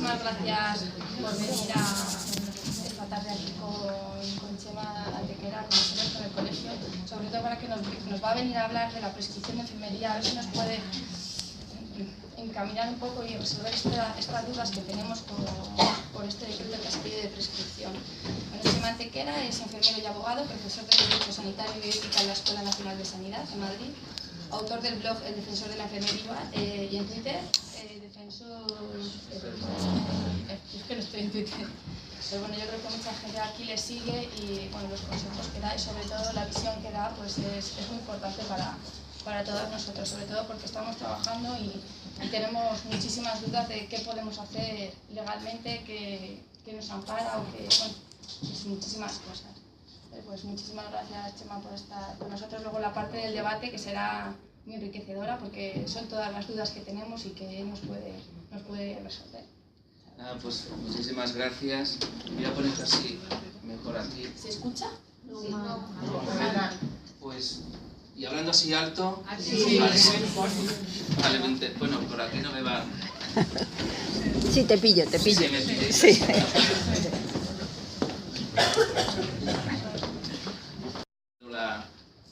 muchísimas gracias por venir esta tarde aquí con Chema Antequera, con nosotros, con el colegio, sobre todo para que nos va a venir a hablar de la prescripción de enfermería, a ver si nos puede encaminar un poco y resolver estas dudas que tenemos por este decreto que ha salido de prescripción. Bueno, Chema Antequera es enfermero y abogado, profesor de Derecho Sanitario y Ética en la Escuela Nacional de Sanidad de Madrid, autor del blog El Defensor de la Enfermería y en Twitter, defensor... es que no estoy en Twitter. Pero bueno, yo creo que mucha gente aquí le sigue y bueno, los consejos que da y sobre todo la visión que da pues es muy importante para todos nosotros, sobre todo porque estamos trabajando y tenemos muchísimas dudas de qué podemos hacer legalmente, que nos ampara o que, bueno, pues muchísimas cosas. Pues muchísimas gracias, Chema, por estar con nosotros. Luego la parte del debate que será muy enriquecedora porque son todas las dudas que tenemos y que nos puede resolver. Pues muchísimas gracias. Voy a poner así, mejor aquí. ¿Se escucha? Sí. No. Pues, y hablando así alto. Sí. Vale, bueno, por aquí no me va. Sí, te pillo. Sí, me pillo. Sí.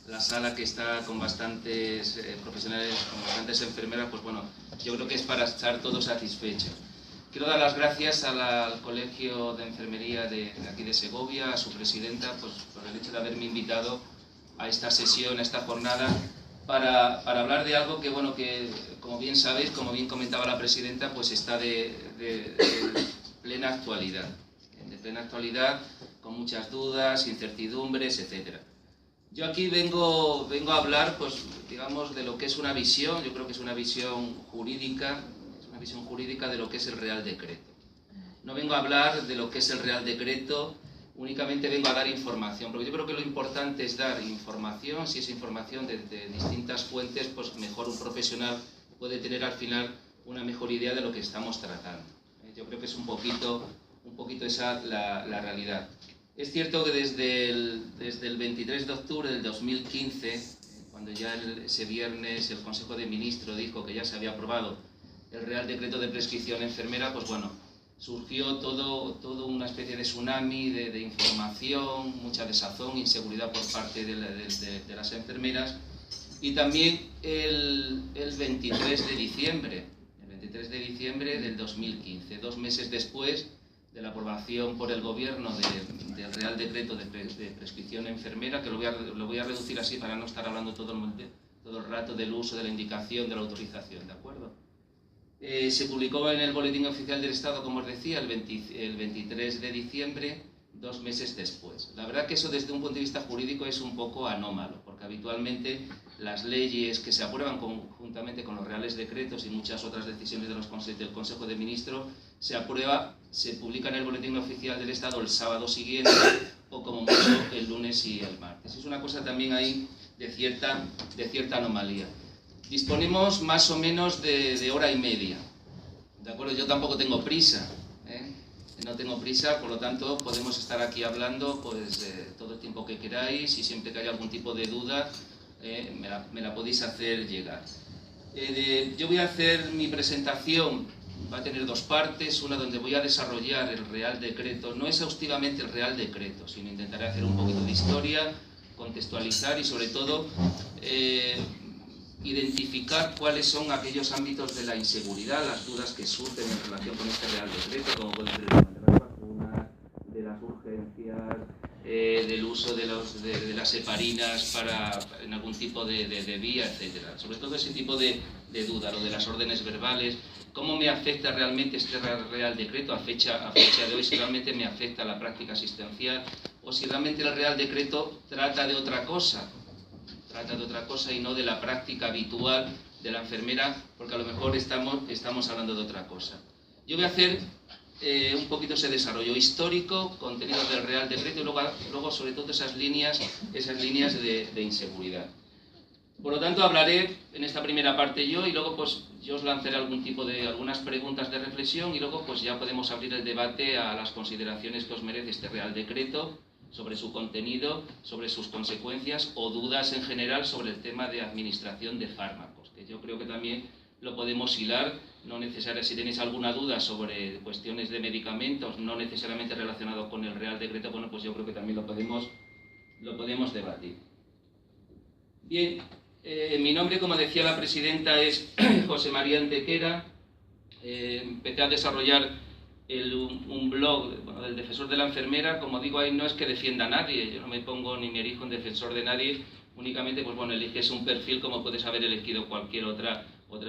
La sala que está con bastantes profesionales, con bastantes enfermeras, pues bueno, yo creo que es para estar todos satisfechos. Quiero dar las gracias al Colegio de Enfermería de aquí de Segovia, a su presidenta, pues por el hecho de haberme invitado a esta sesión, a esta jornada, para hablar de algo que, bueno, que como bien sabéis, como bien comentaba la presidenta, pues está de plena actualidad. De plena actualidad, con muchas dudas, incertidumbres, etcétera. Yo aquí vengo a hablar, pues, digamos, de lo que es una visión, yo creo que es una visión jurídica de lo que es el Real Decreto. No vengo a hablar de lo que es el Real Decreto, únicamente vengo a dar información, porque yo creo que lo importante es dar información. Si es información de distintas fuentes, pues mejor un profesional puede tener al final una mejor idea de lo que estamos tratando. Yo creo que es un poquito esa la realidad. Es cierto que desde el 23 de octubre del 2015, cuando ya ese viernes el Consejo de Ministros dijo que ya se había aprobado el Real Decreto de Prescripción Enfermera, pues bueno, surgió todo una especie de tsunami de información, mucha desazón, inseguridad por parte de las enfermeras. Y también el 23 de diciembre del 2015, 2 meses después de la aprobación por el Gobierno del Real Decreto de Prescripción Enfermera, que lo voy a reducir así para no estar hablando todo el rato del uso, de la indicación, de la autorización, ¿de acuerdo? Se publicó en el Boletín Oficial del Estado, como os decía, el 23 de diciembre, 2 meses después. La verdad que eso desde un punto de vista jurídico es un poco anómalo, porque habitualmente las leyes que se aprueban conjuntamente con los reales decretos y muchas otras decisiones del Consejo de Ministros se publica en el Boletín Oficial del Estado el sábado siguiente o como mucho el lunes y el martes. Es una cosa también ahí de cierta anomalía. Disponemos más o menos de hora y media, ¿de acuerdo? Yo tampoco tengo prisa, no tengo prisa, por lo tanto podemos estar aquí hablando pues todo el tiempo que queráis y siempre que haya algún tipo de duda me la podéis hacer llegar. Yo voy a hacer mi presentación, va a tener 2 partes, una donde voy a desarrollar el Real Decreto, no exhaustivamente el Real Decreto, sino intentaré hacer un poquito de historia, contextualizar y sobre todo identificar cuáles son aquellos ámbitos de la inseguridad, las dudas que surgen en relación con este Real Decreto, como puede ser el tema de las vacunas, de las urgencias, del uso de las heparinas en algún tipo de vía, etcétera. Sobre todo ese tipo de duda, lo de las órdenes verbales, cómo me afecta realmente este Real Decreto a fecha de hoy, si realmente me afecta a la práctica asistencial o si realmente el Real Decreto trata de otra cosa y no de la práctica habitual de la enfermera, porque a lo mejor estamos hablando de otra cosa. Yo voy a hacer un poquito ese desarrollo histórico, contenidos del Real Decreto y luego sobre todo esas líneas de inseguridad. Por lo tanto, hablaré en esta primera parte yo y luego pues yo os lanzaré algunas preguntas de reflexión y luego pues ya podemos abrir el debate a las consideraciones que os merece este Real Decreto, sobre su contenido, sobre sus consecuencias o dudas en general sobre el tema de administración de fármacos, que yo creo que también lo podemos hilar si tenéis alguna duda sobre cuestiones de medicamentos, no necesariamente relacionados con el Real Decreto, bueno, pues yo creo que también lo podemos debatir. Bien, mi nombre, como decía la presidenta, es José María Antequera. Empecé a desarrollar un blog del defensor de la enfermera. Como digo, ahí no es que defienda a nadie, yo no me pongo ni me erijo en defensor de nadie, únicamente pues bueno, eliges un perfil como puedes haber elegido cualquier otra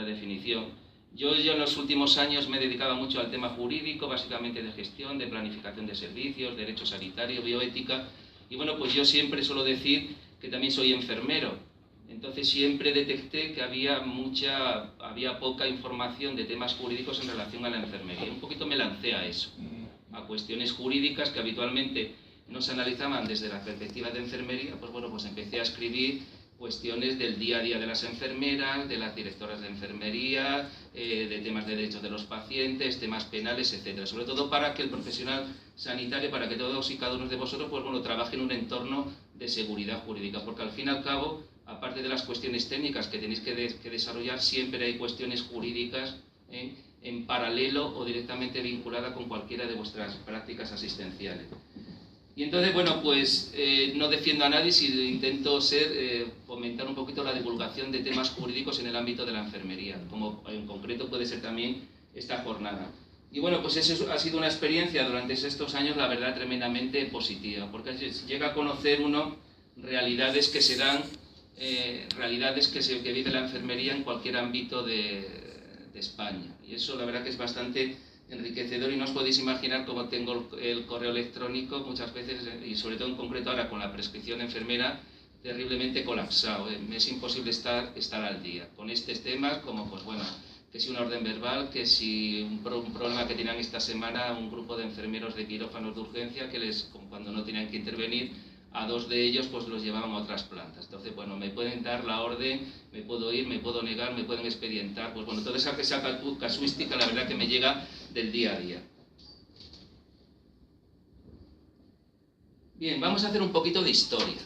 definición. Yo en los últimos años me he dedicado mucho al tema jurídico, básicamente de gestión, de planificación de servicios, derecho sanitario, bioética, y bueno, pues yo siempre suelo decir que también soy enfermero. Entonces siempre detecté que había poca información de temas jurídicos en relación a la enfermería. Un poquito me lancé a eso, a cuestiones jurídicas que habitualmente no se analizaban desde la perspectiva de enfermería. Pues bueno, pues empecé a escribir cuestiones del día a día de las enfermeras, de las directoras de enfermería, de temas de derechos de los pacientes, temas penales, etcétera. Sobre todo para que el profesional sanitario, para que todos y cada uno de vosotros, pues bueno, trabaje en un entorno de seguridad jurídica, porque al fin y al cabo, aparte de las cuestiones técnicas que tenéis que desarrollar, siempre hay cuestiones jurídicas en paralelo o directamente vinculadas con cualquiera de vuestras prácticas asistenciales. Y entonces, bueno, pues no defiendo a nadie, sino intento fomentar un poquito la divulgación de temas jurídicos en el ámbito de la enfermería, como en concreto puede ser también esta jornada. Y bueno, pues eso ha sido una experiencia durante estos años, la verdad, tremendamente positiva, porque llega a conocer uno realidades que se dan, que vive la enfermería en cualquier ámbito de España. Y eso la verdad que es bastante enriquecedor, y no os podéis imaginar cómo tengo el correo electrónico muchas veces, y sobre todo en concreto ahora con la prescripción enfermera, terriblemente colapsado. Me es imposible estar al día con estos temas, como pues bueno, que si una orden verbal, que si un problema que tenían esta semana un grupo de enfermeros de quirófanos de urgencia, que cuando no tenían que intervenir, a 2 de ellos pues los llevaban a otras plantas. Entonces, bueno, me pueden dar la orden, me puedo ir, me puedo negar, me pueden expedientar, pues bueno, toda esa casuística la verdad que me llega del día a día. Bien, vamos a hacer un poquito de historia.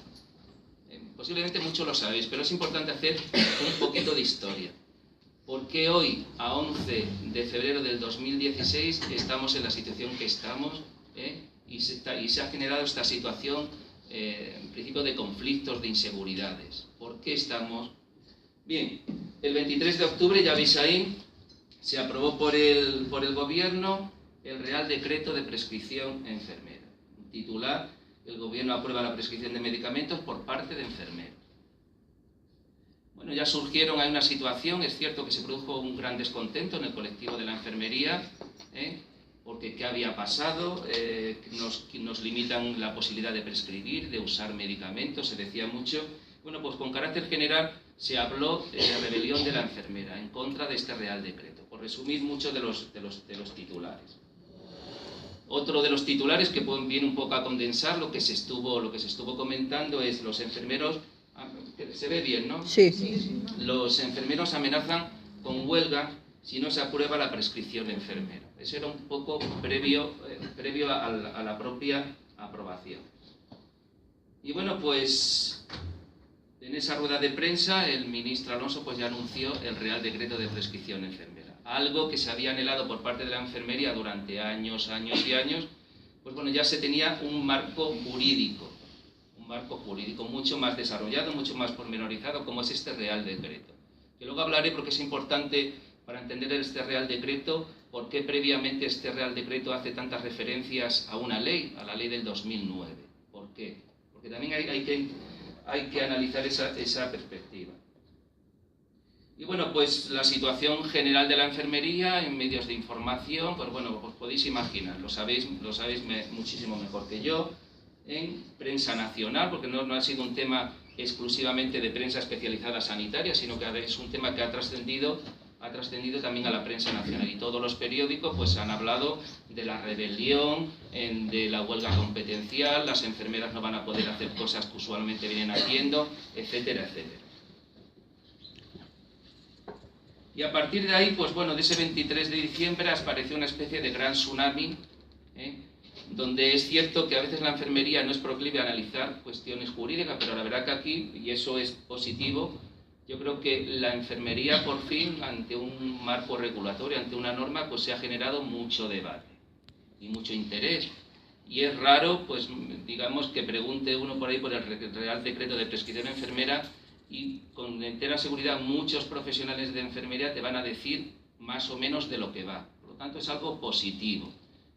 Posiblemente muchos lo sabéis, pero es importante hacer un poquito de historia. ¿Por qué hoy, a 11 de febrero del 2016, estamos en la situación que estamos? Y se ha generado esta situación, en principio, de conflictos, de inseguridades. ¿Por qué estamos? Bien, el 23 de octubre, ya veis ahí, se aprobó por el Gobierno el Real Decreto de Prescripción Enfermera. Titular: el Gobierno aprueba la prescripción de medicamentos por parte de enfermeros. Bueno, ya surgieron, hay una situación, es cierto que se produjo un gran descontento en el colectivo de la enfermería, porque ¿qué había pasado? Nos limitan la posibilidad de prescribir, de usar medicamentos, se decía mucho. Bueno, pues con carácter general se habló de la rebelión de la enfermera en contra de este Real Decreto, por resumir muchos de los titulares. Otro de los titulares que viene un poco a condensar lo que se estuvo comentando es: los enfermeros, se ve bien, ¿no? Sí. Los enfermeros amenazan con huelga si no se aprueba la prescripción enfermera. Eso era un poco previo a la propia aprobación. Y bueno, pues en esa rueda de prensa el ministro Alonso pues ya anunció el Real Decreto de Prescripción Enfermera. Algo que se había anhelado por parte de la enfermería durante años y años. Pues bueno, ya se tenía un marco jurídico mucho más desarrollado, mucho más pormenorizado, como es este Real Decreto. Que luego hablaré, porque es importante para entender este Real Decreto, por qué previamente este Real Decreto hace tantas referencias a una ley, a la ley del 2009. ¿Por qué? Porque también hay que analizar esa perspectiva. Y bueno, pues la situación general de la enfermería en medios de información, pues bueno, pues podéis imaginar, lo sabéis muchísimo mejor que yo, en prensa nacional, porque no ha sido un tema exclusivamente de prensa especializada sanitaria, sino que es un tema que ha trascendido también a la prensa nacional, y todos los periódicos pues han hablado de la rebelión, de la huelga competencial, las enfermeras no van a poder hacer cosas que usualmente vienen haciendo, etcétera, etcétera. Y a partir de ahí, pues bueno, de ese 23 de diciembre apareció una especie de gran tsunami, donde es cierto que a veces la enfermería no es proclive a analizar cuestiones jurídicas, pero la verdad que aquí, y eso es positivo, Yo creo que la enfermería, por fin, ante un marco regulatorio, ante una norma, pues se ha generado mucho debate y mucho interés. Y es raro, pues digamos, que pregunte uno por ahí por el Real Decreto de Prescripción Enfermera y con entera seguridad muchos profesionales de enfermería te van a decir más o menos de lo que va. Por lo tanto, es algo positivo,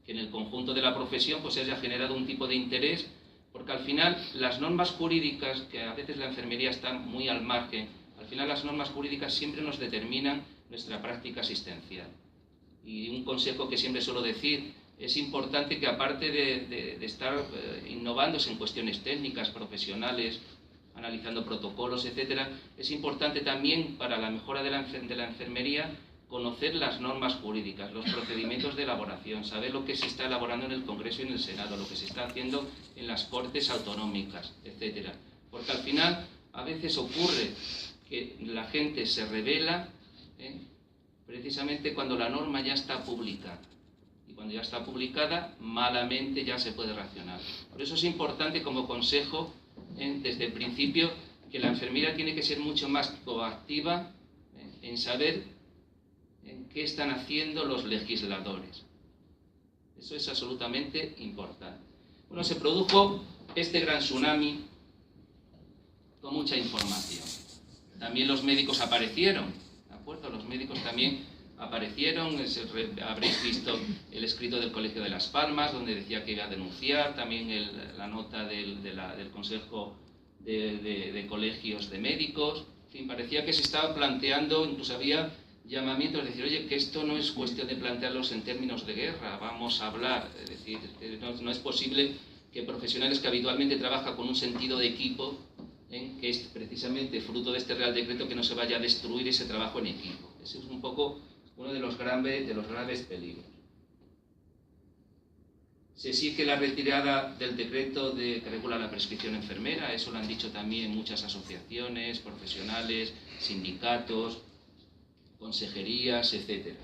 que en el conjunto de la profesión pues se haya generado un tipo de interés, porque al final las normas jurídicas, que a veces la enfermería está muy al margen, al final las normas jurídicas siempre nos determinan nuestra práctica asistencial. Y un consejo que siempre suelo decir, es importante que aparte de estar innovándose en cuestiones técnicas, profesionales, analizando protocolos, etcétera, es importante también para la mejora de la enfermería conocer las normas jurídicas, los procedimientos de elaboración, saber lo que se está elaborando en el Congreso y en el Senado, lo que se está haciendo en las Cortes Autonómicas, etcétera. Porque al final a veces ocurre que la gente se revela precisamente cuando la norma ya está publicada. Y cuando ya está publicada, malamente ya se puede reaccionar. Por eso es importante como consejo, desde el principio, que la enfermería tiene que ser mucho más proactiva en saber qué están haciendo los legisladores. Eso es absolutamente importante. Bueno, se produjo este gran tsunami con mucha información. También los médicos aparecieron, ¿de acuerdo? Los médicos también aparecieron, habréis visto el escrito del Colegio de Las Palmas, donde decía que iba a denunciar, también la nota del Consejo de Colegios de Médicos. En fin, parecía que se estaba planteando, incluso había llamamientos de decir, oye, que esto no es cuestión de plantearlos en términos de guerra, vamos a hablar. Es decir, no es posible que profesionales que habitualmente trabajan con un sentido de equipo, que es precisamente fruto de este Real Decreto, que no se vaya a destruir ese trabajo en equipo. Ese es un poco uno de los graves peligros. Se exige la retirada del decreto que regula la prescripción enfermera, eso lo han dicho también muchas asociaciones, profesionales, sindicatos, consejerías, etc.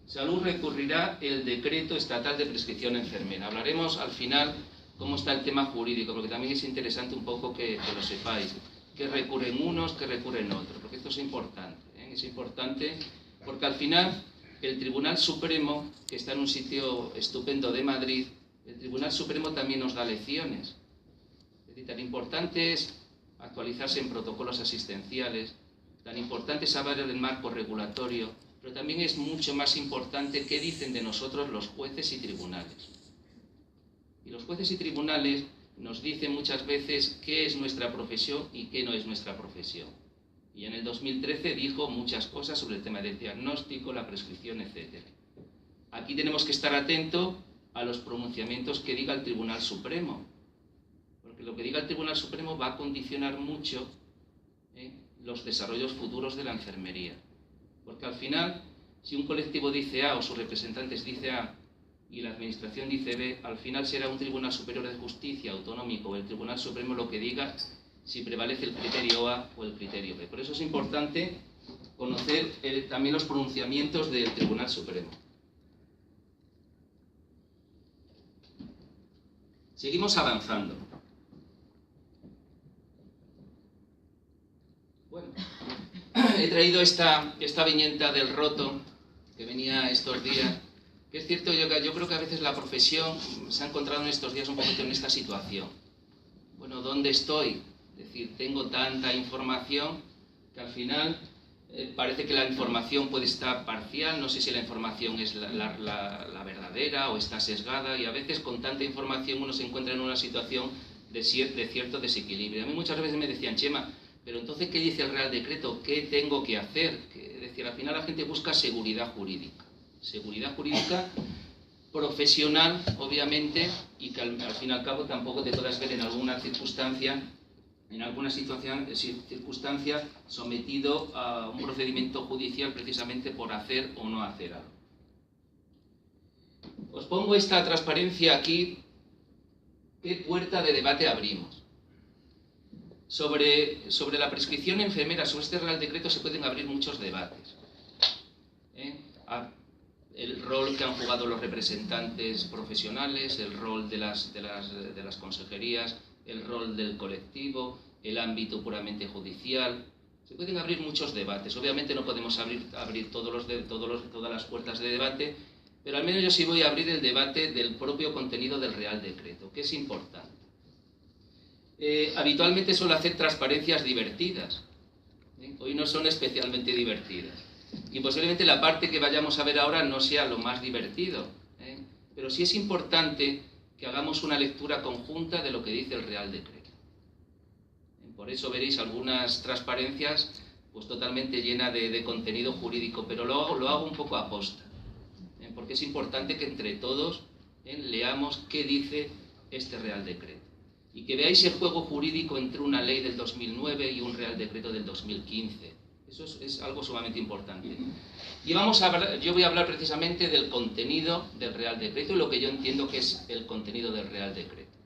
Salud recurrirá el decreto estatal de prescripción enfermera. Hablaremos al final cómo está el tema jurídico, porque también es interesante un poco que lo sepáis, que recurren unos, que recurren otros, porque esto es importante. Es importante porque al final el Tribunal Supremo, que está en un sitio estupendo de Madrid, el Tribunal Supremo también nos da lecciones. Es decir, tan importante es actualizarse en protocolos asistenciales, tan importante es saber el marco regulatorio, pero también es mucho más importante qué dicen de nosotros los jueces y tribunales. Y los jueces y tribunales nos dicen muchas veces qué es nuestra profesión y qué no es nuestra profesión. Y en el 2013 dijo muchas cosas sobre el tema del diagnóstico, la prescripción, etc. Aquí tenemos que estar atentos a los pronunciamientos que diga el Tribunal Supremo, porque lo que diga el Tribunal Supremo va a condicionar mucho los desarrollos futuros de la enfermería. Porque al final, si un colectivo dice A o sus representantes dice A y la Administración dice B, al final será un Tribunal Superior de Justicia autonómico o el Tribunal Supremo lo que diga si prevalece el criterio A o el criterio B. Por eso es importante conocer también los pronunciamientos del Tribunal Supremo. Seguimos avanzando. Bueno, he traído esta viñeta del roto que venía estos días, que es cierto, yo creo que a veces la profesión se ha encontrado en estos días un poquito en esta situación. Bueno, ¿dónde estoy? Es decir, tengo tanta información que al final parece que la información puede estar parcial, no sé si la información es la verdadera o está sesgada, y a veces con tanta información uno se encuentra en una situación de cierto desequilibrio. A mí muchas veces me decían, Chema, pero entonces, ¿qué dice el Real Decreto? ¿Qué tengo que hacer? Es decir, al final la gente busca seguridad jurídica. Seguridad jurídica profesional, obviamente, y que al fin y al cabo tampoco te puedas ver en alguna circunstancia sometido a un procedimiento judicial precisamente por hacer o no hacer algo. Os pongo esta transparencia aquí. ¿Qué puerta de debate abrimos? Sobre la prescripción enfermera, sobre este Real Decreto se pueden abrir muchos debates. El rol que han jugado los representantes profesionales, el rol de las consejerías, el rol del colectivo, el ámbito puramente judicial. Se pueden abrir muchos debates. Obviamente no podemos abrir todas las puertas de debate, pero al menos yo sí voy a abrir el debate del propio contenido del Real Decreto, que es importante. Habitualmente suelo hacer transparencias divertidas. Hoy no son especialmente divertidas. Y posiblemente la parte que vayamos a ver ahora no sea lo más divertido. Pero sí es importante que hagamos una lectura conjunta de lo que dice el Real Decreto. Por eso veréis algunas transparencias pues totalmente llenas de contenido jurídico, pero lo hago un poco a posta, porque es importante que entre todos leamos qué dice este Real Decreto y que veáis el juego jurídico entre una ley del 2009 y un Real Decreto del 2015. Eso es algo sumamente importante. Y yo voy a hablar precisamente del contenido del Real Decreto y lo que yo entiendo que es el contenido del Real Decreto.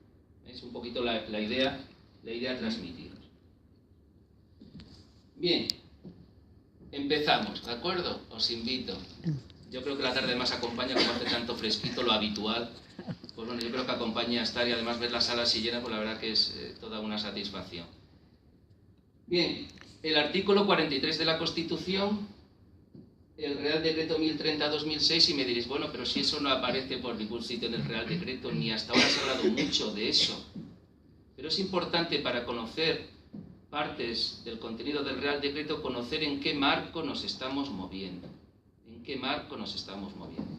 Es un poquito la idea a transmitiros. Bien, empezamos, ¿de acuerdo? Os invito. Yo creo que la tarde más acompaña, como hace tanto fresquito, lo habitual. Pues bueno, yo creo que acompaña a estar y además ver la sala así llena, pues la verdad que es toda una satisfacción. Bien, el artículo 43 de la Constitución, el Real Decreto 1030-2006, y me diréis, bueno, pero si eso no aparece por ningún sitio en el Real Decreto, ni hasta ahora se ha hablado mucho de eso. Pero es importante para conocer partes del contenido del Real Decreto, conocer en qué marco nos estamos moviendo. ¿En qué marco nos estamos moviendo?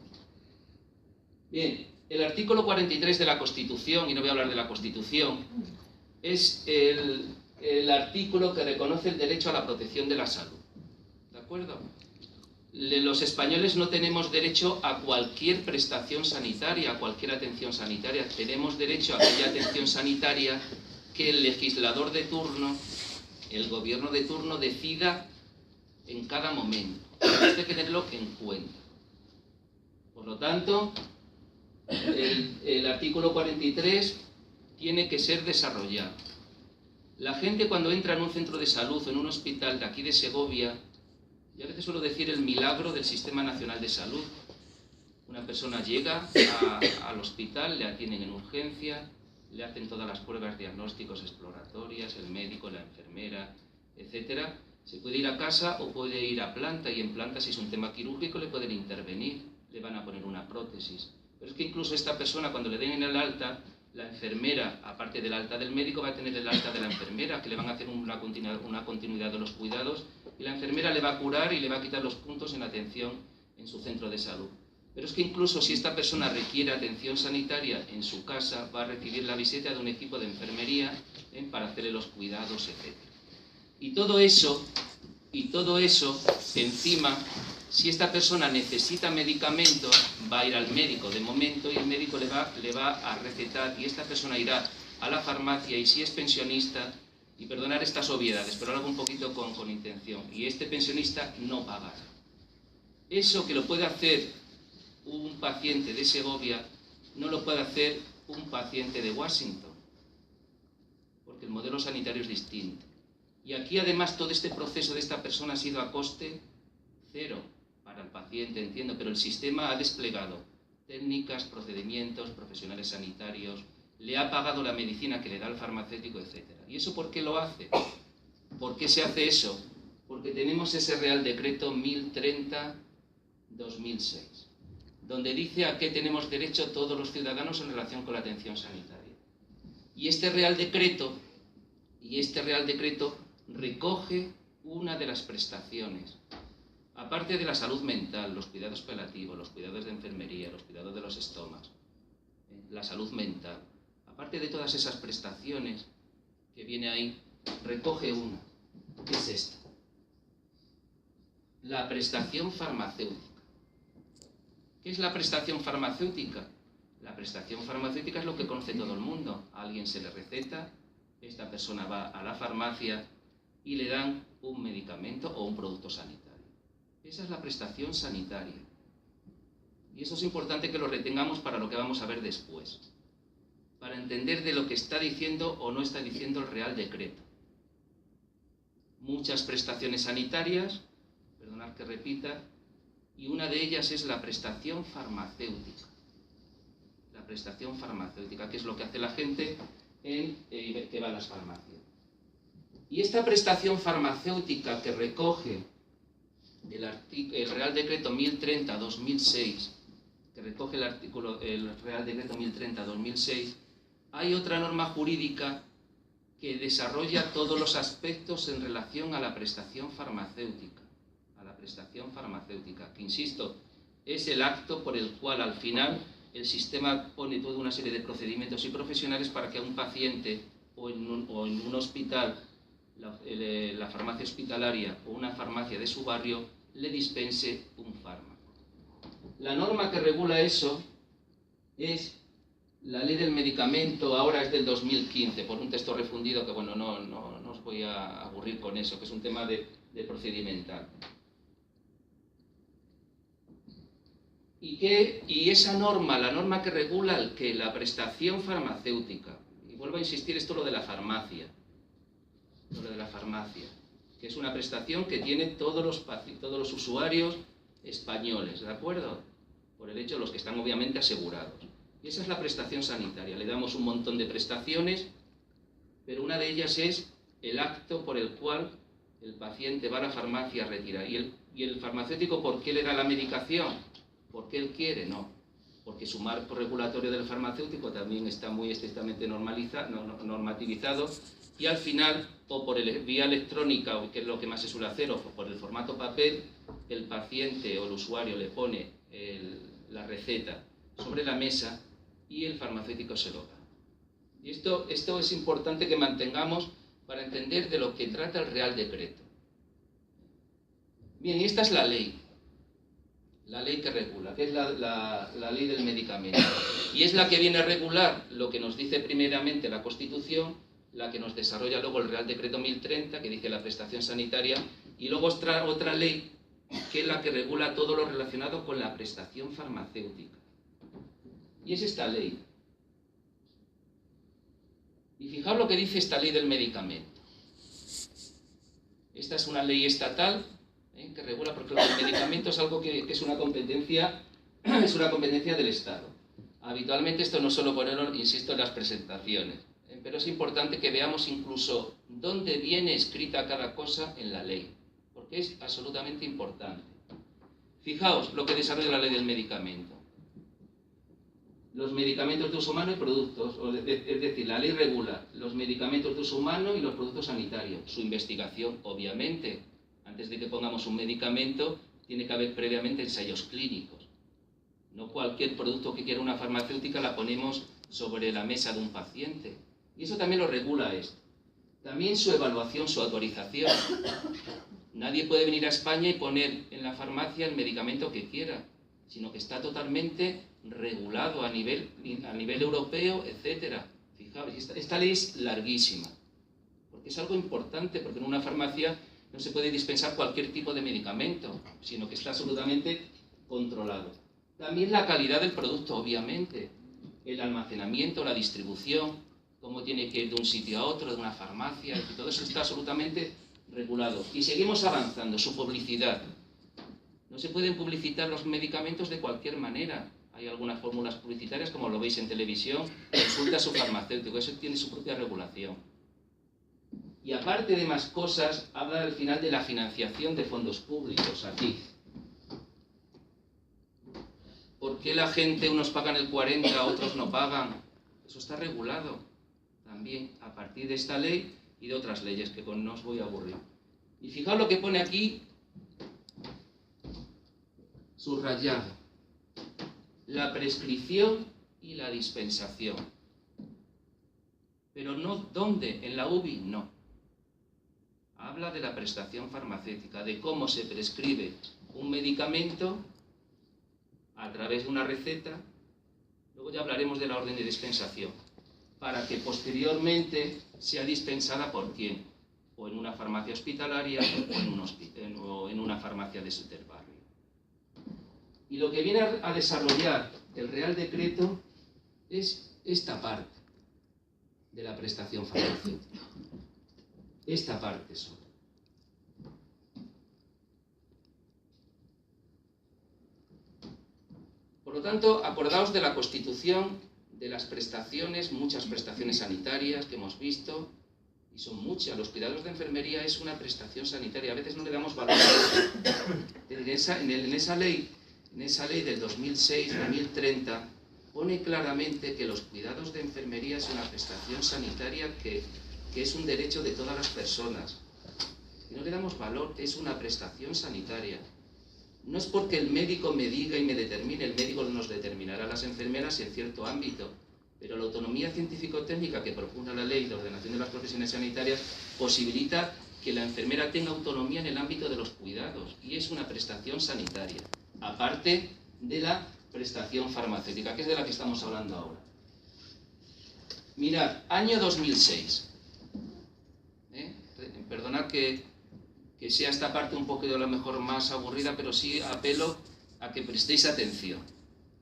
Bien, el artículo 43 de la Constitución, y no voy a hablar de la Constitución, es el artículo que reconoce el derecho a la protección de la salud. ¿De acuerdo? Los españoles no tenemos derecho a cualquier prestación sanitaria, a cualquier atención sanitaria. Tenemos derecho a aquella atención sanitaria que el legislador de turno, el gobierno de turno, decida en cada momento. Hay que tenerlo en cuenta. Por lo tanto, el artículo 43 tiene que ser desarrollado. La gente cuando entra en un centro de salud o en un hospital de aquí de Segovia, yo a veces suelo decir el milagro del Sistema Nacional de Salud. Una persona llega al hospital, le atienden en urgencia, le hacen todas las pruebas diagnósticos exploratorias, el médico, la enfermera, etc. Se puede ir a casa o puede ir a planta, y en planta, si es un tema quirúrgico, le pueden intervenir, le van a poner una prótesis. Pero es que incluso esta persona, cuando le den el alta, la enfermera, aparte del alta del médico, va a tener el alta de la enfermera, que le van a hacer una continuidad de los cuidados, y la enfermera le va a curar y le va a quitar los puntos en atención en su centro de salud. Pero es que incluso si esta persona requiere atención sanitaria en su casa, va a recibir la visita de un equipo de enfermería para hacerle los cuidados, etc. Y todo eso, encima, si esta persona necesita medicamentos, va a ir al médico de momento y el médico le va a recetar, y esta persona irá a la farmacia, y si es pensionista, y perdonar estas obviedades, pero algo un poquito con intención, y este pensionista no pagará. Eso que lo puede hacer un paciente de Segovia, no lo puede hacer un paciente de Washington, porque el modelo sanitario es distinto. Y aquí además todo este proceso de esta persona ha sido a coste cero para el paciente, entiendo, pero el sistema ha desplegado técnicas, procedimientos, profesionales sanitarios, le ha pagado la medicina que le da el farmacéutico, etc. ¿Y eso por qué lo hace? ¿Por qué se hace eso? Porque tenemos ese Real Decreto 1030-2006, donde dice a qué tenemos derecho todos los ciudadanos en relación con la atención sanitaria. Y este Real Decreto recoge una de las prestaciones, aparte de la salud mental, los cuidados paliativos, los cuidados de enfermería, los cuidados de los estomas, la salud mental, aparte de todas esas prestaciones que viene ahí, recoge una, que es esta: la prestación farmacéutica. ¿Qué es la prestación farmacéutica? La prestación farmacéutica es lo que conoce todo el mundo. A alguien se le receta, esta persona va a la farmacia y le dan un medicamento o un producto sanitario. Esa es la prestación sanitaria. Y eso es importante que lo retengamos para lo que vamos a ver después, para entender de lo que está diciendo o no está diciendo el Real Decreto. Muchas prestaciones sanitarias, perdonad que repita, y una de ellas es la prestación farmacéutica. La prestación farmacéutica, que es lo que hace la gente que va a las farmacias. Y esta prestación farmacéutica que recoge el Real Decreto 1030-2006, que recoge el Real Decreto 1030-2006, hay otra norma jurídica que desarrolla todos los aspectos en relación a la prestación farmacéutica. Que insisto, es el acto por el cual al final el sistema pone toda una serie de procedimientos y profesionales para que a un paciente o en un hospital, la farmacia hospitalaria o una farmacia de su barrio le dispense un fármaco. La norma que regula eso es la ley del medicamento, ahora es del 2015, por un texto refundido que, bueno, no os voy a aburrir con eso, que es un tema de procedimental. Y esa norma, la norma que regula la prestación farmacéutica, y vuelvo a insistir, esto es lo de la farmacia, que es una prestación que tienen todos los usuarios españoles, ¿de acuerdo? Por el hecho de los que están obviamente asegurados. Y esa es la prestación sanitaria. Le damos un montón de prestaciones, pero una de ellas es el acto por el cual el paciente va a la farmacia a retirar. ¿Y el farmacéutico por qué le da la medicación? ¿Porque él quiere? No. Porque su marco regulatorio del farmacéutico también está muy estrictamente normativizado, y al final, o por vía electrónica, que es lo que más se suele hacer, o por el formato papel, el paciente o el usuario le pone la receta sobre la mesa y el farmacéutico se lo da. Y esto es importante que mantengamos para entender de lo que trata el Real Decreto. Bien, y esta es la ley que regula, que es la ley del medicamento. Y es la que viene a regular lo que nos dice primeramente la Constitución, la que nos desarrolla luego el Real Decreto 1030, que dice la prestación sanitaria, y luego otra ley, que es la que regula todo lo relacionado con la prestación farmacéutica. Y es esta ley. Y fijaos lo que dice esta ley del medicamento. Esta es una ley estatal que regula, porque el medicamento es algo que es una competencia del Estado. Habitualmente esto no suelo ponerlo, insisto, en las presentaciones, pero es importante que veamos incluso dónde viene escrita cada cosa en la ley, porque es absolutamente importante. Fijaos lo que desarrolla la ley del medicamento. Los medicamentos de uso humano y productos, es decir, la ley regula los medicamentos de uso humano y los productos sanitarios. Su investigación, obviamente, antes de que pongamos un medicamento, tiene que haber previamente ensayos clínicos. No cualquier producto que quiera una farmacéutica la ponemos sobre la mesa de un paciente. Y eso también lo regula esto. También su evaluación, su autorización. Nadie puede venir a España y poner en la farmacia el medicamento que quiera, sino que está totalmente regulado a nivel europeo, etc. Fijaos, esta ley es larguísima, porque es algo importante, porque en una farmacia no se puede dispensar cualquier tipo de medicamento, sino que está absolutamente controlado. También la calidad del producto, obviamente, el almacenamiento, la distribución, cómo tiene que ir de un sitio a otro, de una farmacia, y todo eso está absolutamente regulado. Y seguimos avanzando, su publicidad. No se pueden publicitar los medicamentos de cualquier manera. Hay algunas fórmulas publicitarias, como lo veis en televisión, consulta a su farmacéutico, eso tiene su propia regulación. Y aparte de más cosas, habla al final de la financiación de fondos públicos aquí. ¿Por qué la gente, unos pagan el 40, otros no pagan? Eso está regulado también a partir de esta ley y de otras leyes que no os voy a aburrir. Y fijaos lo que pone aquí, subrayado: la prescripción y la dispensación. Pero no dónde, en la UBI no. Habla de la prestación farmacéutica, de cómo se prescribe un medicamento a través de una receta. Luego ya hablaremos de la orden de dispensación, para que posteriormente sea dispensada por quién, o en una farmacia hospitalaria o en una farmacia del barrio. Y lo que viene a desarrollar el Real Decreto es esta parte de la prestación farmacéutica. Esta parte solo. Por lo tanto, acordaos de la Constitución, de las prestaciones, muchas prestaciones sanitarias que hemos visto, y son muchas. Los cuidados de enfermería es una prestación sanitaria, a veces no le damos valor a eso. En esa ley del 2006-2030 pone claramente que los cuidados de enfermería es una prestación sanitaria que es un derecho de todas las personas. Y no le damos valor, es una prestación sanitaria. No es porque el médico me diga y me determine, el médico nos determinará a las enfermeras en cierto ámbito, pero la autonomía científico-técnica que propugna la Ley de Ordenación de las Profesiones Sanitarias posibilita que la enfermera tenga autonomía en el ámbito de los cuidados, y es una prestación sanitaria, aparte de la prestación farmacéutica, que es de la que estamos hablando ahora. Mirad, año 2006. Perdonad que sea esta parte un poco a lo mejor más aburrida, pero sí apelo a que prestéis atención.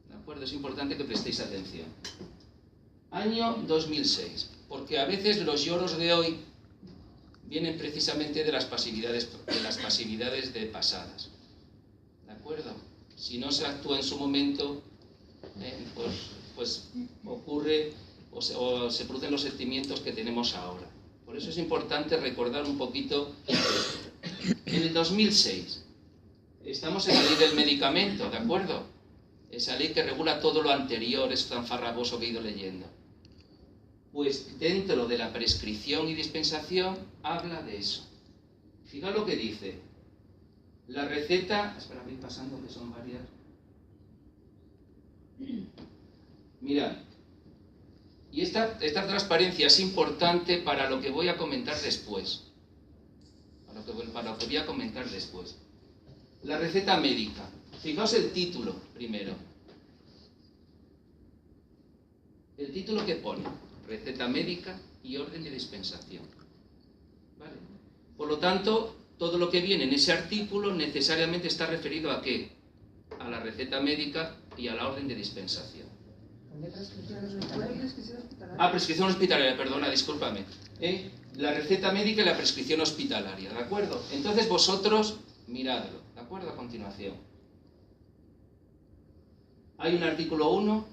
¿De acuerdo? Es importante que prestéis atención. Año 2006, porque a veces los lloros de hoy vienen precisamente de las pasividades de pasadas. ¿De acuerdo? Si no se actúa en su momento, pues ocurre o se producen los sentimientos que tenemos ahora. Por eso es importante recordar un poquito. En el 2006, estamos en la ley del medicamento, ¿de acuerdo? Esa ley que regula todo lo anterior, es tan farragoso que he ido leyendo. Pues dentro de la prescripción y dispensación habla de eso. Fijaos lo que dice. La receta... Espera, voy pasando que son varias. Mirad. Y esta transparencia es importante para lo que voy a comentar después. Para lo que voy a comentar después. La receta médica. Fijaos el título primero. El título que pone. Receta médica y orden de dispensación. ¿Vale? Por lo tanto, todo lo que viene en ese artículo necesariamente está referido ¿a qué? A la receta médica y a la orden de dispensación. Prescripción hospitalaria, perdona, discúlpame. La receta médica y la prescripción hospitalaria, ¿de acuerdo? Entonces vosotros miradlo, ¿de acuerdo? A continuación. Hay un artículo 1,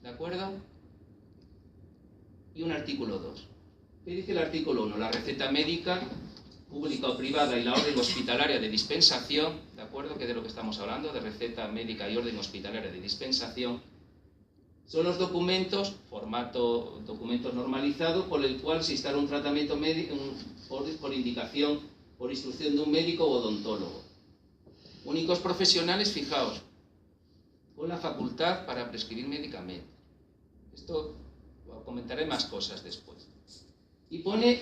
¿de acuerdo? Y un artículo 2. ¿Qué dice el artículo 1? La receta médica, pública o privada, y la orden hospitalaria de dispensación, ¿de acuerdo? Que es de lo que estamos hablando, de receta médica y orden hospitalaria de dispensación, son los documentos, documento normalizado, por el cual se instala un tratamiento médico por indicación, por instrucción de un médico o odontólogo. Únicos profesionales, fijaos, con la facultad para prescribir medicamentos. Esto comentaré más cosas después. Y pone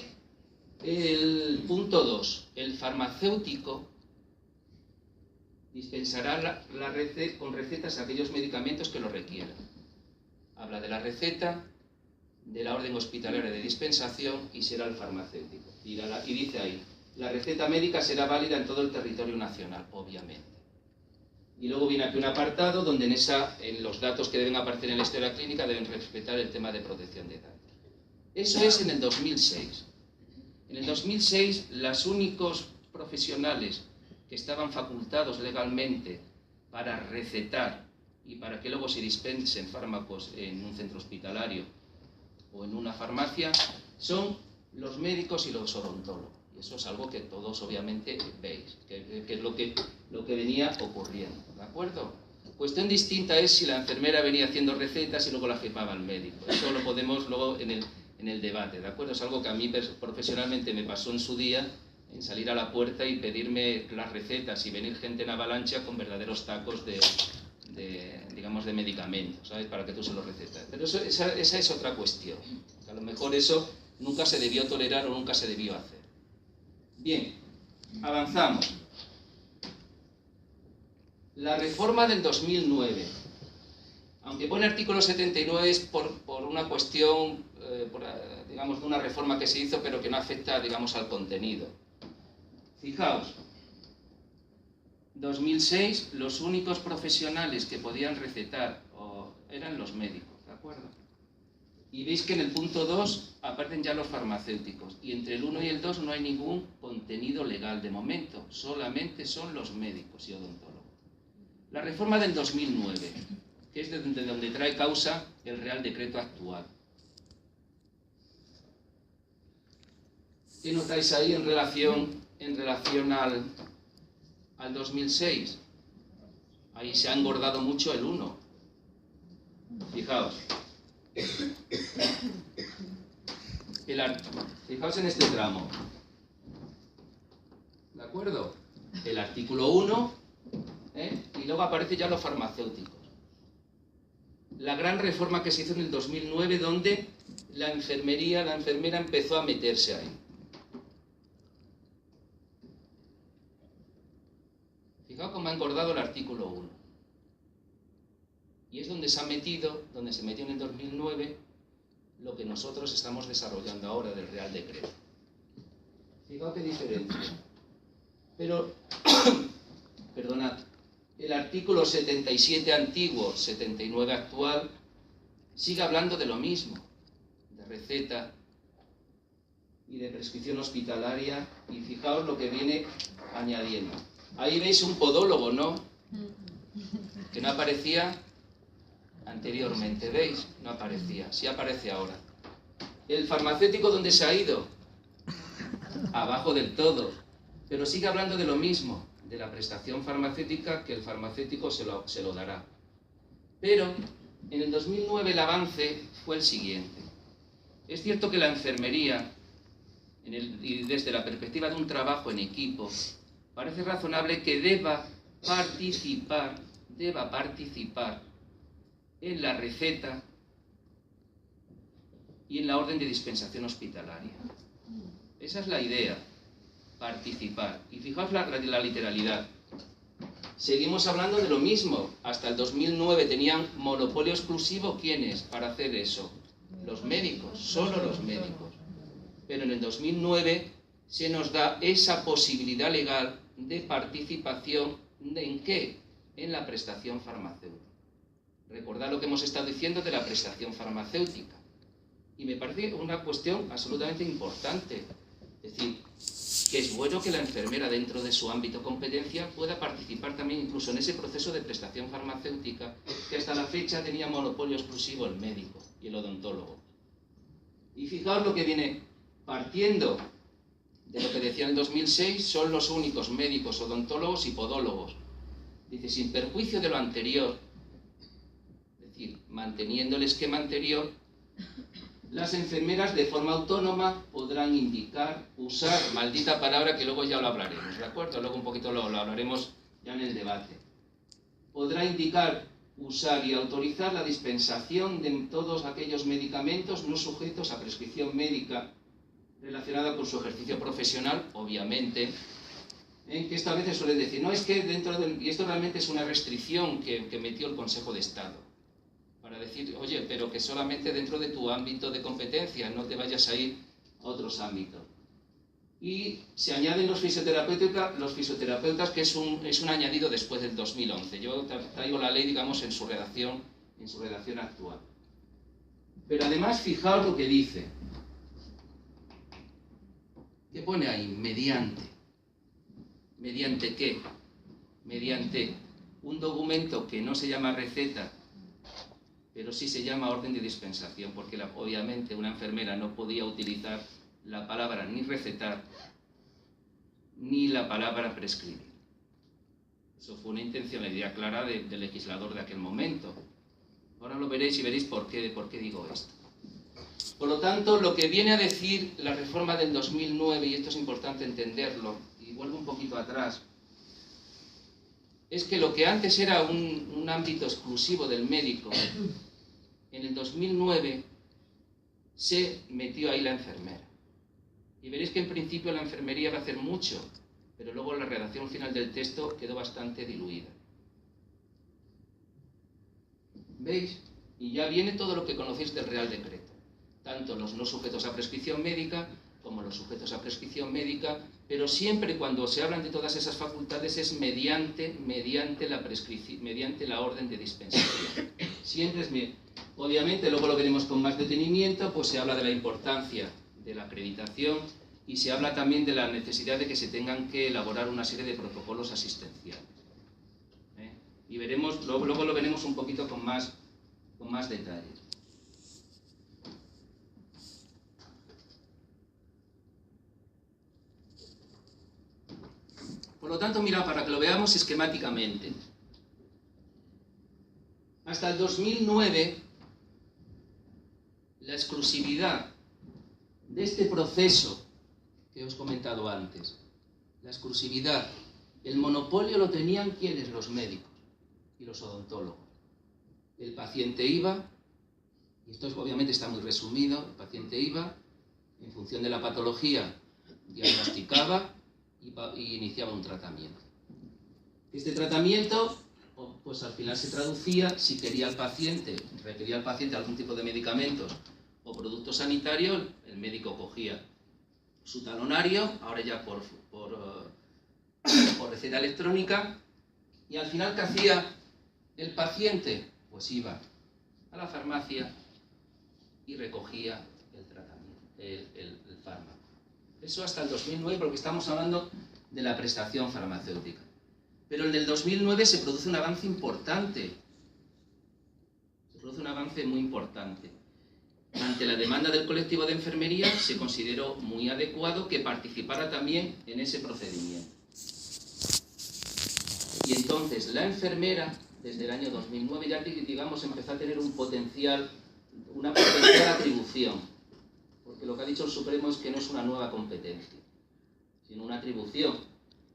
el punto 2. El farmacéutico dispensará con recetas aquellos medicamentos que lo requieran. Habla de la receta, de la orden hospitalaria de dispensación y será el farmacéutico. Y dice ahí, la receta médica será válida en todo el territorio nacional, obviamente. Y luego viene aquí un apartado donde en los datos que deben aparecer en la historia clínica deben respetar el tema de protección de datos. Eso es en el 2006. En el 2006, los únicos profesionales que estaban facultados legalmente para recetar y para que luego se dispensen fármacos en un centro hospitalario o en una farmacia son los médicos y los odontólogos. Y eso es algo que todos obviamente veis, que es lo que venía ocurriendo, ¿de acuerdo? Cuestión distinta es si la enfermera venía haciendo recetas y luego la firmaba el médico. Eso lo podemos luego en el debate, ¿de acuerdo? Es algo que a mí profesionalmente me pasó en su día, en salir a la puerta y pedirme las recetas y venir gente en avalancha con verdaderos tacos de medicamentos, ¿sabes? Para que tú se los recetas. Pero esa es otra cuestión. A lo mejor eso nunca se debió tolerar o nunca se debió hacer. Bien, avanzamos. La reforma del 2009. Aunque pone artículo 79 es por una cuestión, digamos, de una reforma que se hizo pero que no afecta, digamos, al contenido. Fijaos. 2006, los únicos profesionales que podían recetar eran los médicos, ¿de acuerdo? Y veis que en el punto 2 aparecen ya los farmacéuticos, y entre el 1 y el 2 no hay ningún contenido legal de momento, solamente son los médicos y odontólogos. La reforma del 2009, que es de donde trae causa el Real Decreto actual. ¿Qué notáis ahí en relación al 2006? Ahí se ha engordado mucho el 1. Fijaos. Fijaos en este tramo. ¿De acuerdo? El artículo 1, y luego aparece ya los farmacéuticos. La gran reforma que se hizo en el 2009, donde la enfermera empezó a meterse ahí. Fijaos cómo ha engordado el artículo 1. Y es donde se metió en el 2009 lo que nosotros estamos desarrollando ahora del Real Decreto. Fijaos qué diferencia. Pero, perdonad, el artículo 77 antiguo, 79 actual, sigue hablando de lo mismo, de receta y de prescripción hospitalaria, y fijaos lo que viene añadiendo. Ahí veis un podólogo, ¿no? Que no aparecía anteriormente, ¿veis? No aparecía, sí aparece ahora. ¿El farmacéutico dónde se ha ido? Abajo del todo, pero sigue hablando de lo mismo, de la prestación farmacéutica, que el farmacéutico se lo dará. Pero en el 2009 el avance fue el siguiente. Es cierto que la enfermería, y desde la perspectiva de un trabajo en equipo, parece razonable que deba participar en la receta y en la orden de dispensación hospitalaria. Esa es la idea, participar. Y fijaos la literalidad. Seguimos hablando de lo mismo. Hasta el 2009 tenían monopolio exclusivo, ¿quiénes? Para hacer eso. Los médicos, solo los médicos. Pero en el 2009 se nos da esa posibilidad legal de participación. ¿En qué? En la prestación farmacéutica. Recordad lo que hemos estado diciendo de la prestación farmacéutica. Y me parece una cuestión absolutamente importante. Es decir, que es bueno que la enfermera, dentro de su ámbito de competencia, pueda participar también incluso en ese proceso de prestación farmacéutica, que hasta la fecha tenía monopolio exclusivo el médico y el odontólogo. Y fijaos lo que viene partiendo de lo que decía en el 2006, son los únicos médicos, odontólogos y podólogos. Dice, sin perjuicio de lo anterior, es decir, manteniendo el esquema anterior, las enfermeras de forma autónoma podrán indicar, usar, maldita palabra que luego ya lo hablaremos, ¿de acuerdo? Luego un poquito lo hablaremos ya en el debate. Podrá indicar, usar y autorizar la dispensación de todos aquellos medicamentos no sujetos a prescripción médica relacionada con su ejercicio profesional, obviamente, en que esta vez se suele decir, no, es que y esto realmente es una restricción que metió el Consejo de Estado. Para decir, oye, pero que solamente dentro de tu ámbito de competencia, no te vayas a ir a otros ámbitos. Y se añaden los fisioterapeutas, que es un añadido después del 2011. Yo traigo la ley, digamos, en su redacción actual. Pero además, fijaos lo que dice. ¿Qué pone ahí? Mediante. ¿Mediante qué? Mediante un documento que no se llama receta, pero sí se llama orden de dispensación, porque obviamente una enfermera no podía utilizar la palabra ni recetar, ni la palabra prescribir. Eso fue una intencionalidad clara del legislador de aquel momento. Ahora lo veréis y veréis por qué digo esto. Por lo tanto, lo que viene a decir la reforma del 2009, y esto es importante entenderlo, y vuelvo un poquito atrás, es que lo que antes era un ámbito exclusivo del médico, en el 2009 se metió ahí la enfermera. Y veréis que en principio la enfermería va a hacer mucho, pero luego la redacción final del texto quedó bastante diluida. ¿Veis? Y ya viene todo lo que conocéis del Real Decreto. Tanto los no sujetos a prescripción médica como los sujetos a prescripción médica, pero siempre cuando se hablan de todas esas facultades es mediante la orden de dispensación. Siempre es obviamente, luego lo veremos con más detenimiento, pues se habla de la importancia de la acreditación y se habla también de la necesidad de que se tengan que elaborar una serie de protocolos asistenciales. Y veremos, luego lo veremos un poquito con más detalles. Por lo tanto, mira, para que lo veamos esquemáticamente. Hasta el 2009, la exclusividad de este proceso que os he comentado antes, la exclusividad, el monopolio lo tenían ¿quiénes? Los médicos y los odontólogos. El paciente iba, y esto obviamente está muy resumido, el paciente iba, en función de la patología, diagnosticaba y iniciaba un tratamiento. Este tratamiento, pues al final se traducía, si quería requería el paciente algún tipo de medicamentos o producto sanitario, el médico cogía su talonario, ahora ya por receta electrónica, y al final, ¿qué hacía el paciente? Pues iba a la farmacia y recogía el tratamiento, el fármaco. Eso hasta el 2009, porque estamos hablando de la prestación farmacéutica. Pero en el 2009 se produce un avance importante. Se produce un avance muy importante. Ante la demanda del colectivo de enfermería, se consideró muy adecuado que participara también en ese procedimiento. Y entonces la enfermera, desde el año 2009, ya digamos, empezó a tener una potencial atribución. Porque lo que ha dicho el Supremo es que no es una nueva competencia, sino una atribución.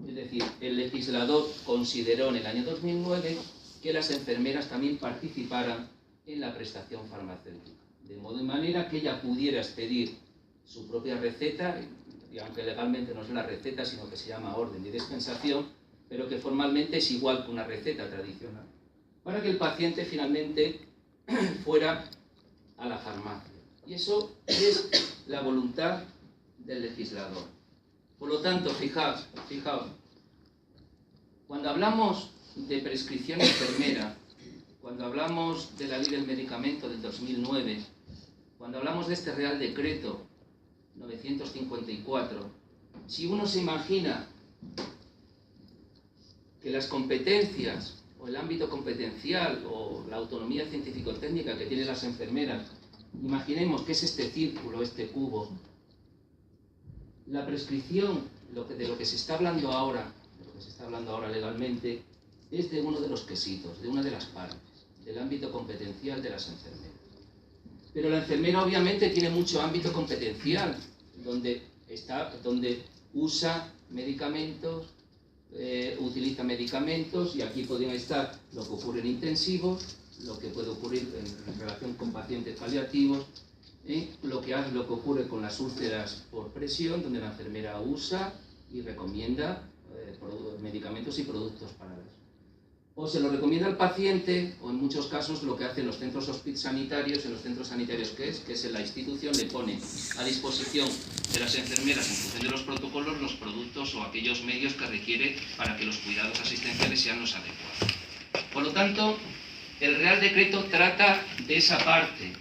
Es decir, el legislador consideró en el año 2009 que las enfermeras también participaran en la prestación farmacéutica. De modo y manera que ella pudiera expedir su propia receta, y aunque legalmente no es la receta, sino que se llama orden de dispensación, pero que formalmente es igual que una receta tradicional, para que el paciente finalmente fuera a la farmacia. Y eso es la voluntad del legislador. Por lo tanto, fijaos, cuando hablamos de prescripción enfermera, cuando hablamos de la ley del medicamento del 2009, cuando hablamos de este Real Decreto 954, si uno se imagina que las competencias o el ámbito competencial o la autonomía científico-técnica que tienen las enfermeras, imaginemos que es este círculo, este cubo, la prescripción de lo que se está hablando ahora legalmente, es de uno de los quesitos, de una de las partes, del ámbito competencial de las enfermeras. Pero la enfermera obviamente tiene mucho ámbito competencial, donde usa medicamentos, utiliza medicamentos, y aquí podrían estar lo que ocurre en intensivos, lo que puede ocurrir en relación con pacientes paliativos, lo que ocurre con las úlceras por presión, donde la enfermera usa y recomienda medicamentos y productos para eso. O se lo recomienda al paciente, o en muchos casos lo que hacen los centros sanitarios, que es en la institución, le pone a disposición de las enfermeras, en función de los protocolos, los productos o aquellos medios que requiere para que los cuidados asistenciales sean los adecuados. Por lo tanto, el Real Decreto trata de esa parte,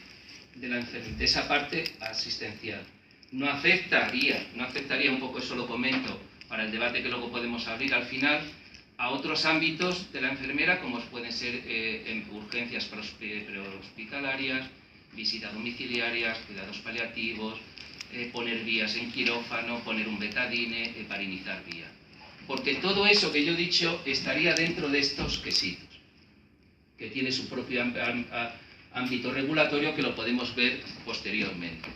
de esa parte asistencial. No afectaría, un poco eso lo comento, para el debate que luego podemos abrir al final, a otros ámbitos de la enfermera, como pueden ser en urgencias prehospitalarias, visitas domiciliarias, cuidados paliativos, poner vías en quirófano, poner un betadine, heparinizar vía. Porque todo eso que yo he dicho estaría dentro de estos quesitos, que tiene su propio ámbito regulatorio, que lo podemos ver posteriormente.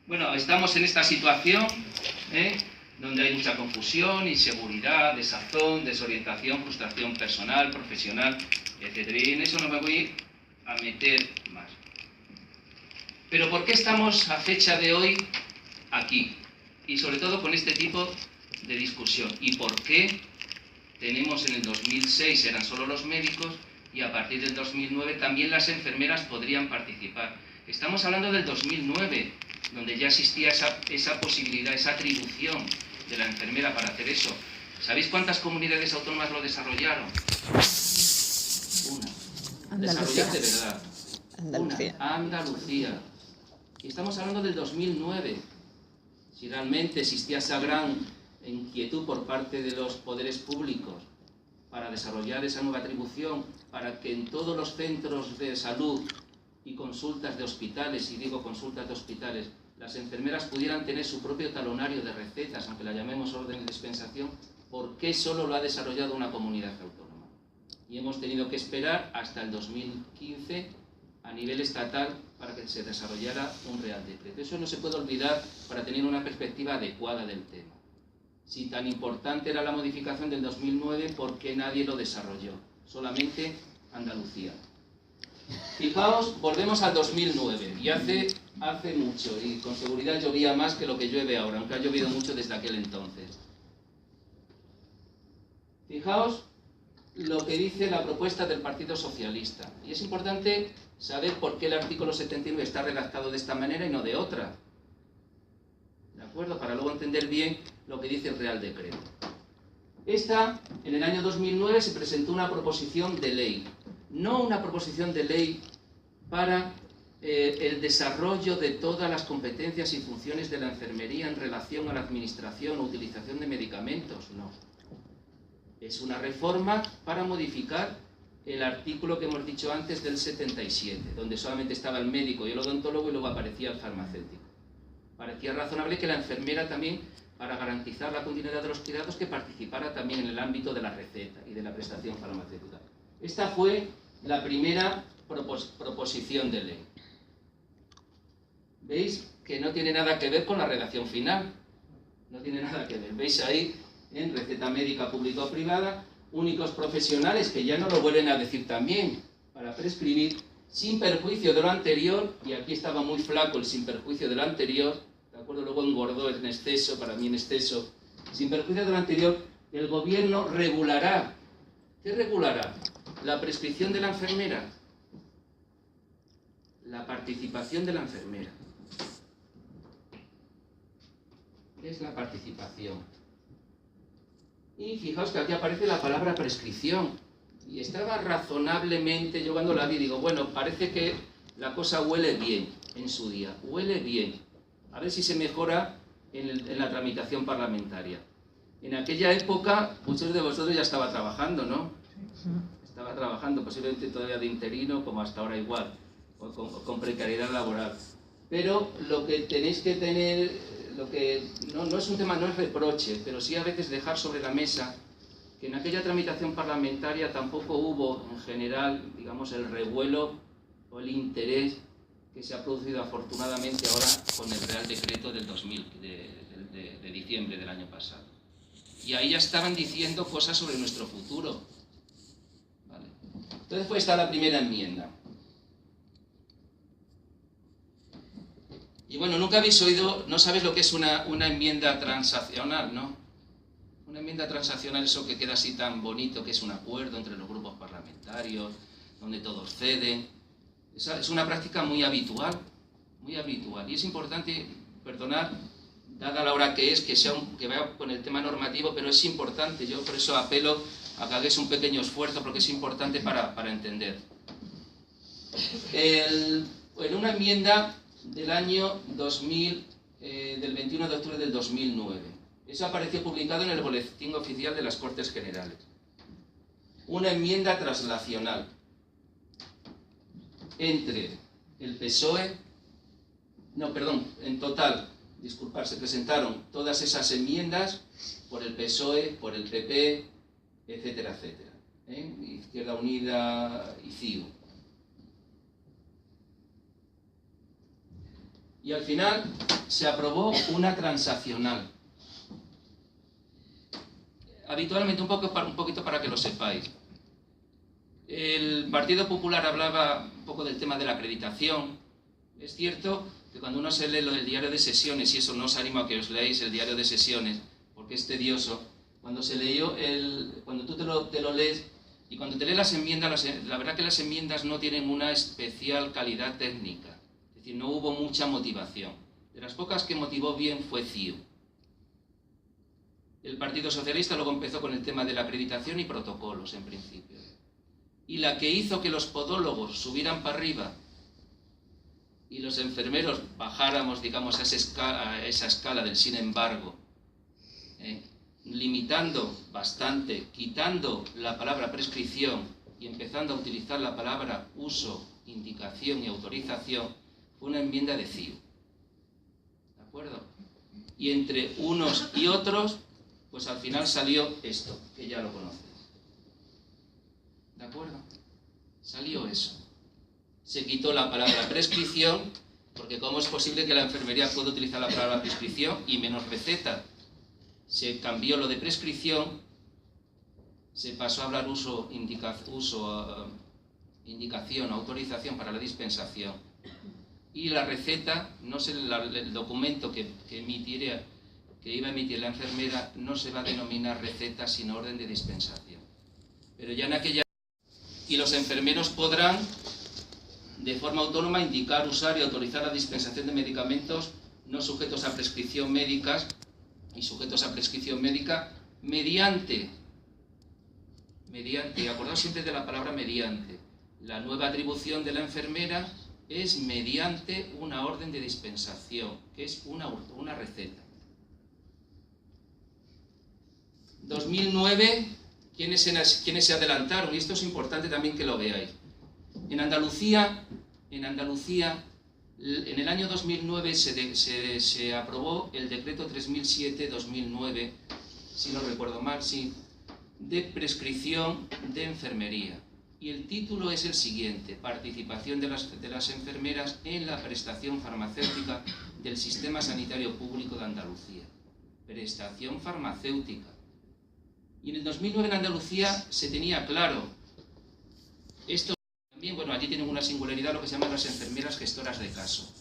Bueno, estamos en esta situación, donde hay mucha confusión, inseguridad, desazón, desorientación, frustración personal, profesional, etc. Y en eso no me voy a meter más. Pero ¿por qué estamos a fecha de hoy aquí? Y sobre todo con este tipo de discusión. ¿Y por qué tenemos en el 2006 eran solo los médicos y a partir del 2009 también las enfermeras podrían participar? Estamos hablando del 2009, donde ya existía esa posibilidad, esa atribución de la enfermera para hacer eso. ¿Sabéis cuántas comunidades autónomas lo desarrollaron? Una. Desarrollaron de verdad. Andalucía. Andalucía. Y estamos hablando del 2009. Si realmente existía esa gran inquietud por parte de los poderes públicos para desarrollar esa nueva atribución, para que en todos los centros de salud y consultas de hospitales, y digo consultas de hospitales, las enfermeras pudieran tener su propio talonario de recetas, aunque la llamemos orden de dispensación, ¿por qué solo lo ha desarrollado una comunidad autónoma? Y hemos tenido que esperar hasta el 2015 a nivel estatal para que se desarrollara un Real Decreto. Eso no se puede olvidar para tener una perspectiva adecuada del tema. Si tan importante era la modificación del 2009, ¿por qué nadie lo desarrolló? Solamente Andalucía. Fijaos, volvemos al 2009, y hace mucho, y con seguridad llovía más que lo que llueve ahora, aunque ha llovido mucho desde aquel entonces. Fijaos lo que dice la propuesta del Partido Socialista, y es importante saber por qué el artículo 79 está redactado de esta manera y no de otra. ¿De acuerdo? Para luego entender bien lo que dice el Real Decreto. En el año 2009 se presentó una proposición de ley, no una proposición de ley para el desarrollo de todas las competencias y funciones de la enfermería en relación a la administración o utilización de medicamentos, no. Es una reforma para modificar el artículo que hemos dicho antes del 77, donde solamente estaba el médico y el odontólogo y luego aparecía el farmacéutico. Parecía razonable que la enfermera también, para garantizar la continuidad de los cuidados, que participara también en el ámbito de la receta y de la prestación farmacéutica. Esta fue la primera proposición de ley. ¿Veis? Que no tiene nada que ver con la redacción final. No tiene nada que ver. ¿Veis ahí? En receta médica pública o privada, únicos profesionales, que ya no lo vuelven a decir también, para prescribir, sin perjuicio de lo anterior, y aquí estaba muy flaco el sin perjuicio de lo anterior, ¿de acuerdo? Luego engordó en exceso, para mí en exceso. Sin perjuicio de lo anterior, el gobierno regulará. ¿Qué regulará? La prescripción de la enfermera. La participación de la enfermera. ¿Qué es la participación? Y fijaos que aquí aparece la palabra prescripción. Y estaba razonablemente, yo cuando la vi digo, bueno, parece que la cosa huele bien en su día. Huele bien. A ver si se mejora en la tramitación parlamentaria. En aquella época, muchos de vosotros ya estaba trabajando, ¿no? Estaba trabajando, posiblemente todavía de interino, como hasta ahora igual, o con precariedad laboral. Pero lo que tenéis que tener, lo que no es un tema, no es reproche, pero sí a veces dejar sobre la mesa que en aquella tramitación parlamentaria tampoco hubo, en general, digamos, el revuelo o el interés que se ha producido afortunadamente ahora con el Real Decreto del 2000, de diciembre del año pasado. Y ahí ya estaban diciendo cosas sobre nuestro futuro. ¿Vale? Entonces pues está la primera enmienda. Y bueno, nunca habéis oído, no sabéis lo que es una enmienda transaccional, ¿no? Una enmienda transaccional, eso que queda así tan bonito, que es un acuerdo entre los grupos parlamentarios, donde todos ceden. Es una práctica muy habitual, muy habitual. Y es importante, perdonad, dada la hora que es, que vaya con el tema normativo, pero es importante. Yo por eso apelo a que hagáis un pequeño esfuerzo, porque es importante para entender. En una enmienda del año 2000, del 21 de octubre del 2009. Eso apareció publicado en el Boletín Oficial de las Cortes Generales. Una enmienda traslacional entre el PSOE, en total, disculpad, se presentaron todas esas enmiendas por el PSOE, por el PP, etcétera, etcétera, Izquierda Unida y CiU. Y al final se aprobó una transaccional. Habitualmente, un poquito para que lo sepáis. El Partido Popular hablaba un poco del tema de la acreditación. Es cierto que cuando uno se lee lo del diario de sesiones, y eso no os animo a que os leáis el diario de sesiones, porque es tedioso, cuando se leyó cuando tú te lo lees, y cuando te lees las enmiendas, la verdad que las enmiendas no tienen una especial calidad técnica. Es decir, no hubo mucha motivación. De las pocas que motivó bien fue CiU. El Partido Socialista luego empezó con el tema de la acreditación y protocolos, en principio. Y la que hizo que los podólogos subieran para arriba y los enfermeros bajáramos, digamos, a esa escala del sin embargo, limitando bastante, quitando la palabra prescripción y empezando a utilizar la palabra uso, indicación y autorización, fue una enmienda de CiU. acuerdo? Y entre unos y otros, pues al final salió esto, que ya lo conocéis. ¿De acuerdo? Salió eso. Se quitó la palabra prescripción, porque ¿cómo es posible que la enfermería pueda utilizar la palabra prescripción y menos receta? Se cambió lo de prescripción, se pasó a hablar indicación, autorización para la dispensación. Y la receta, no sé, el documento que iba a emitir la enfermera, no se va a denominar receta sino orden de dispensación. Pero ya en aquella... Y los enfermeros podrán, de forma autónoma, indicar, usar y autorizar la dispensación de medicamentos no sujetos a prescripción médica y sujetos a prescripción médica mediante, acordaos siempre de la palabra mediante. La nueva atribución de la enfermera es mediante una orden de dispensación, que es una receta. 2009, ¿quiénes se adelantaron? Y esto es importante también que lo veáis. En Andalucía, en el año 2009 se aprobó el decreto 3007-2009, si no recuerdo mal, sí, de prescripción de enfermería. Y el título es el siguiente: participación de las enfermeras en la prestación farmacéutica del Sistema Sanitario Público de Andalucía. Prestación farmacéutica. Y en el 2009 en Andalucía se tenía claro. Esto también, bueno, allí tienen una singularidad, lo que se llaman las enfermeras gestoras de caso.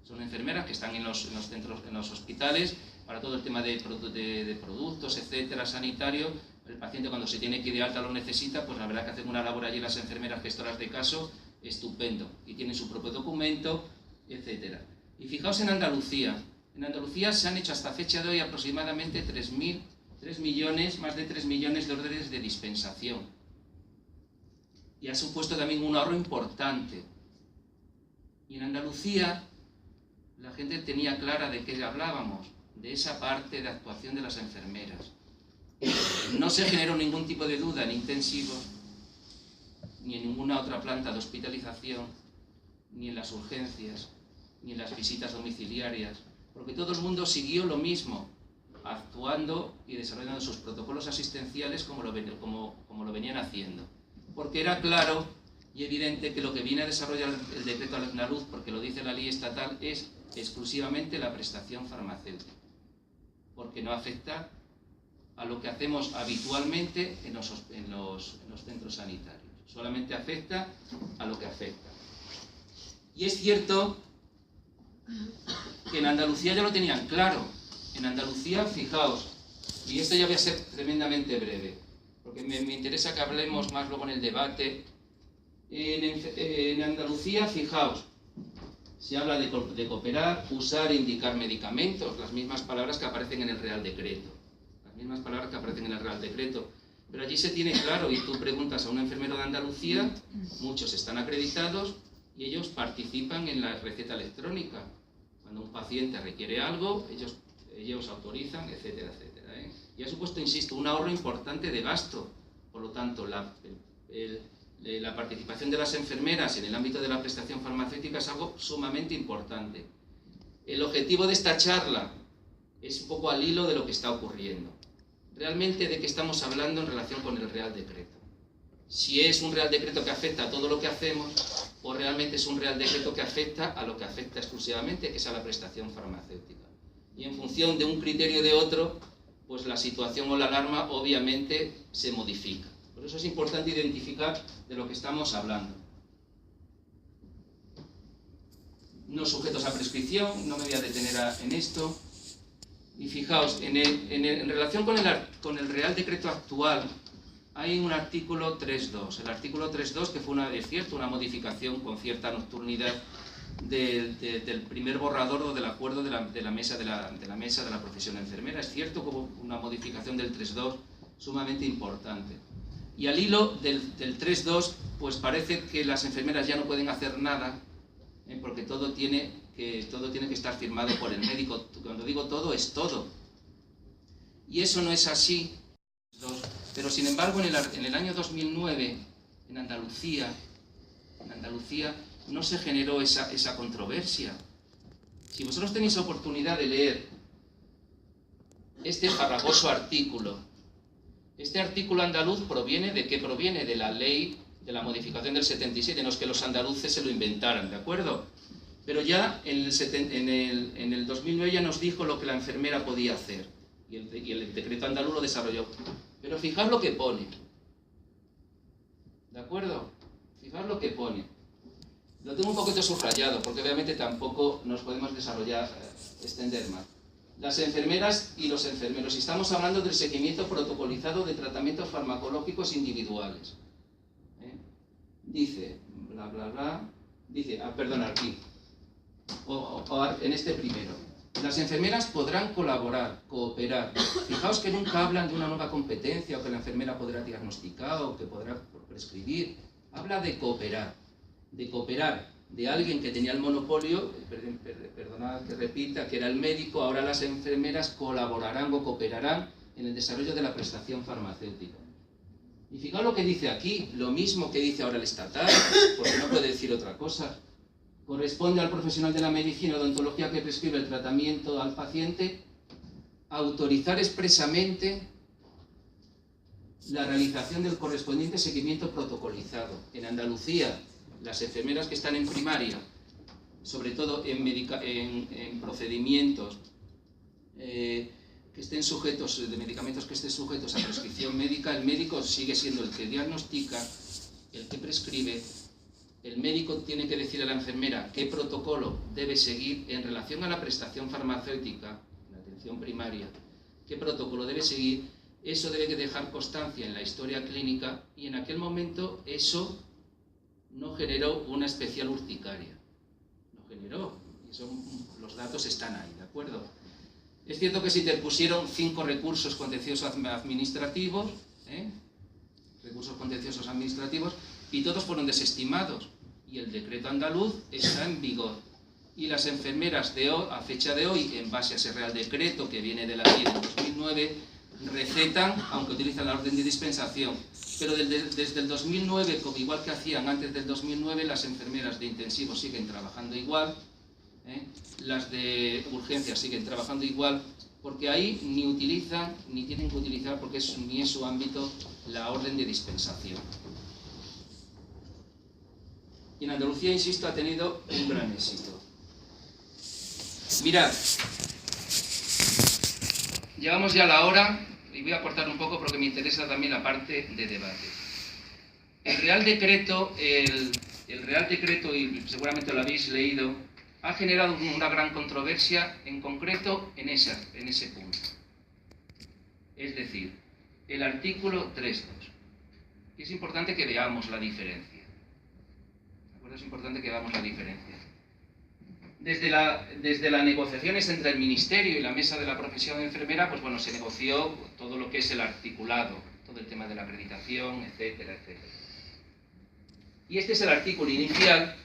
Son enfermeras que están en los centros, en los hospitales, para todo el tema de productos, etcétera, sanitario. El paciente cuando se tiene que ir de alta lo necesita, pues la verdad que hacen una labor allí las enfermeras gestoras de caso estupendo, y tienen su propio documento, etcétera. Y fijaos en Andalucía se han hecho hasta fecha de hoy aproximadamente más de 3 millones de órdenes de dispensación, y ha supuesto también un ahorro importante. Y en Andalucía la gente tenía clara de qué hablábamos, de esa parte de actuación de las enfermeras. No se generó ningún tipo de duda en intensivos, ni en ninguna otra planta de hospitalización, ni en las urgencias, ni en las visitas domiciliarias, porque todo el mundo siguió lo mismo, actuando y desarrollando sus protocolos asistenciales como lo venían haciendo. Porque era claro y evidente que lo que viene a desarrollar el decreto andaluz, porque lo dice la ley estatal, es exclusivamente la prestación farmacéutica, porque no afecta a lo que hacemos habitualmente en los centros sanitarios. Solamente afecta a lo que afecta. Y es cierto que en Andalucía ya lo tenían claro. En Andalucía, fijaos, y esto ya voy a ser tremendamente breve, porque me interesa que hablemos más luego en el debate. En Andalucía, fijaos, se habla de cooperar, usar e indicar medicamentos, las mismas palabras que aparecen en el Real Decreto. Pero allí se tiene claro, y tú preguntas a un enfermero de Andalucía, muchos están acreditados y ellos participan en la receta electrónica. Cuando un paciente requiere algo, ellos autorizan, etcétera, etcétera, ¿eh? Y ha supuesto, insisto, un ahorro importante de gasto. Por lo tanto, la participación de las enfermeras en el ámbito de la prestación farmacéutica es algo sumamente importante. El objetivo de esta charla es un poco al hilo de lo que está ocurriendo. Realmente, ¿de qué estamos hablando en relación con el Real Decreto? Si es un Real Decreto que afecta a todo lo que hacemos, o realmente es un Real Decreto que afecta a lo que afecta exclusivamente, que es a la prestación farmacéutica. Y en función de un criterio o de otro, pues la situación o la alarma obviamente se modifica. Por eso es importante identificar de lo que estamos hablando. No sujetos a prescripción, no me voy a detener en esto. Y fijaos, en relación con el Real Decreto actual, hay un artículo 3.2. El artículo 3.2, que fue una modificación con cierta nocturnidad del primer borrador o del acuerdo de la mesa de la profesión enfermera. Es cierto que hubo una modificación del 3.2 sumamente importante. Y al hilo del 3.2, pues parece que las enfermeras ya no pueden hacer nada, porque todo tiene que estar firmado por el médico. Cuando digo todo, es todo. Y eso no es así. Pero sin embargo, en el año 2009, en Andalucía no se generó esa controversia. Si vosotros tenéis oportunidad de leer este farragoso artículo, este artículo andaluz proviene ¿de qué proviene? De la ley de la modificación del 77, no es que los andaluces se lo inventaran, ¿de acuerdo? Pero ya en el 2009 ya nos dijo lo que la enfermera podía hacer, y el decreto andaluz lo desarrolló. Pero fijaos lo que pone, ¿de acuerdo? Fijaos lo que pone. Lo tengo un poquito subrayado, porque obviamente tampoco nos podemos desarrollar, extender más. Las enfermeras y los enfermeros. Y estamos hablando del seguimiento protocolizado de tratamientos farmacológicos individuales. Dice, bla, bla, bla, dice, perdón, aquí, en este primero. Las enfermeras podrán colaborar, cooperar. Fijaos que nunca hablan de una nueva competencia, o que la enfermera podrá diagnosticar, o que podrá prescribir. Habla de cooperar de alguien que tenía el monopolio, perdonad que repita, que era el médico. Ahora las enfermeras colaborarán o cooperarán en el desarrollo de la prestación farmacéutica. Y fijaos lo que dice aquí, lo mismo que dice ahora el estatal, porque no puede decir otra cosa. Corresponde al profesional de la medicina o odontología que prescribe el tratamiento al paciente autorizar expresamente la realización del correspondiente seguimiento protocolizado. En Andalucía, las enfermeras que están en primaria, sobre todo en procedimientos que estén sujetos, de medicamentos que estén sujetos a prescripción médica, el médico sigue siendo el que diagnostica, el que prescribe. El médico tiene que decir a la enfermera qué protocolo debe seguir en relación a la prestación farmacéutica, la atención primaria, qué protocolo debe seguir. Eso debe dejar constancia en la historia clínica, y en aquel momento eso no generó una especial urticaria. No generó. Los datos están ahí, ¿de acuerdo? Es cierto que se interpusieron 5 recursos contenciosos administrativos, y todos fueron desestimados. Y el decreto andaluz está en vigor. Y las enfermeras a fecha de hoy, en base a ese Real Decreto que viene de la ley del 2009, recetan, aunque utilizan la orden de dispensación. Pero desde el 2009, como igual que hacían antes del 2009, las enfermeras de intensivos siguen trabajando igual, las de urgencias siguen trabajando igual, porque ahí ni utilizan, ni tienen que utilizar, porque ni es su ámbito, la orden de dispensación. Y en Andalucía, insisto, ha tenido un gran éxito. Mirad, llevamos ya la hora, y voy a aportar un poco porque me interesa también la parte de debate. El Real Decreto, y seguramente lo habéis leído, ha generado una gran controversia, en concreto en ese punto. Es decir, el artículo 3.2. Y es importante que veamos la diferencia. ¿De acuerdo? Es importante que veamos la diferencia. Desde las negociaciones entre el Ministerio y la Mesa de la Profesión Enfermera, pues bueno, se negoció todo lo que es el articulado, todo el tema de la acreditación, etcétera, etcétera. Y este es el artículo inicial,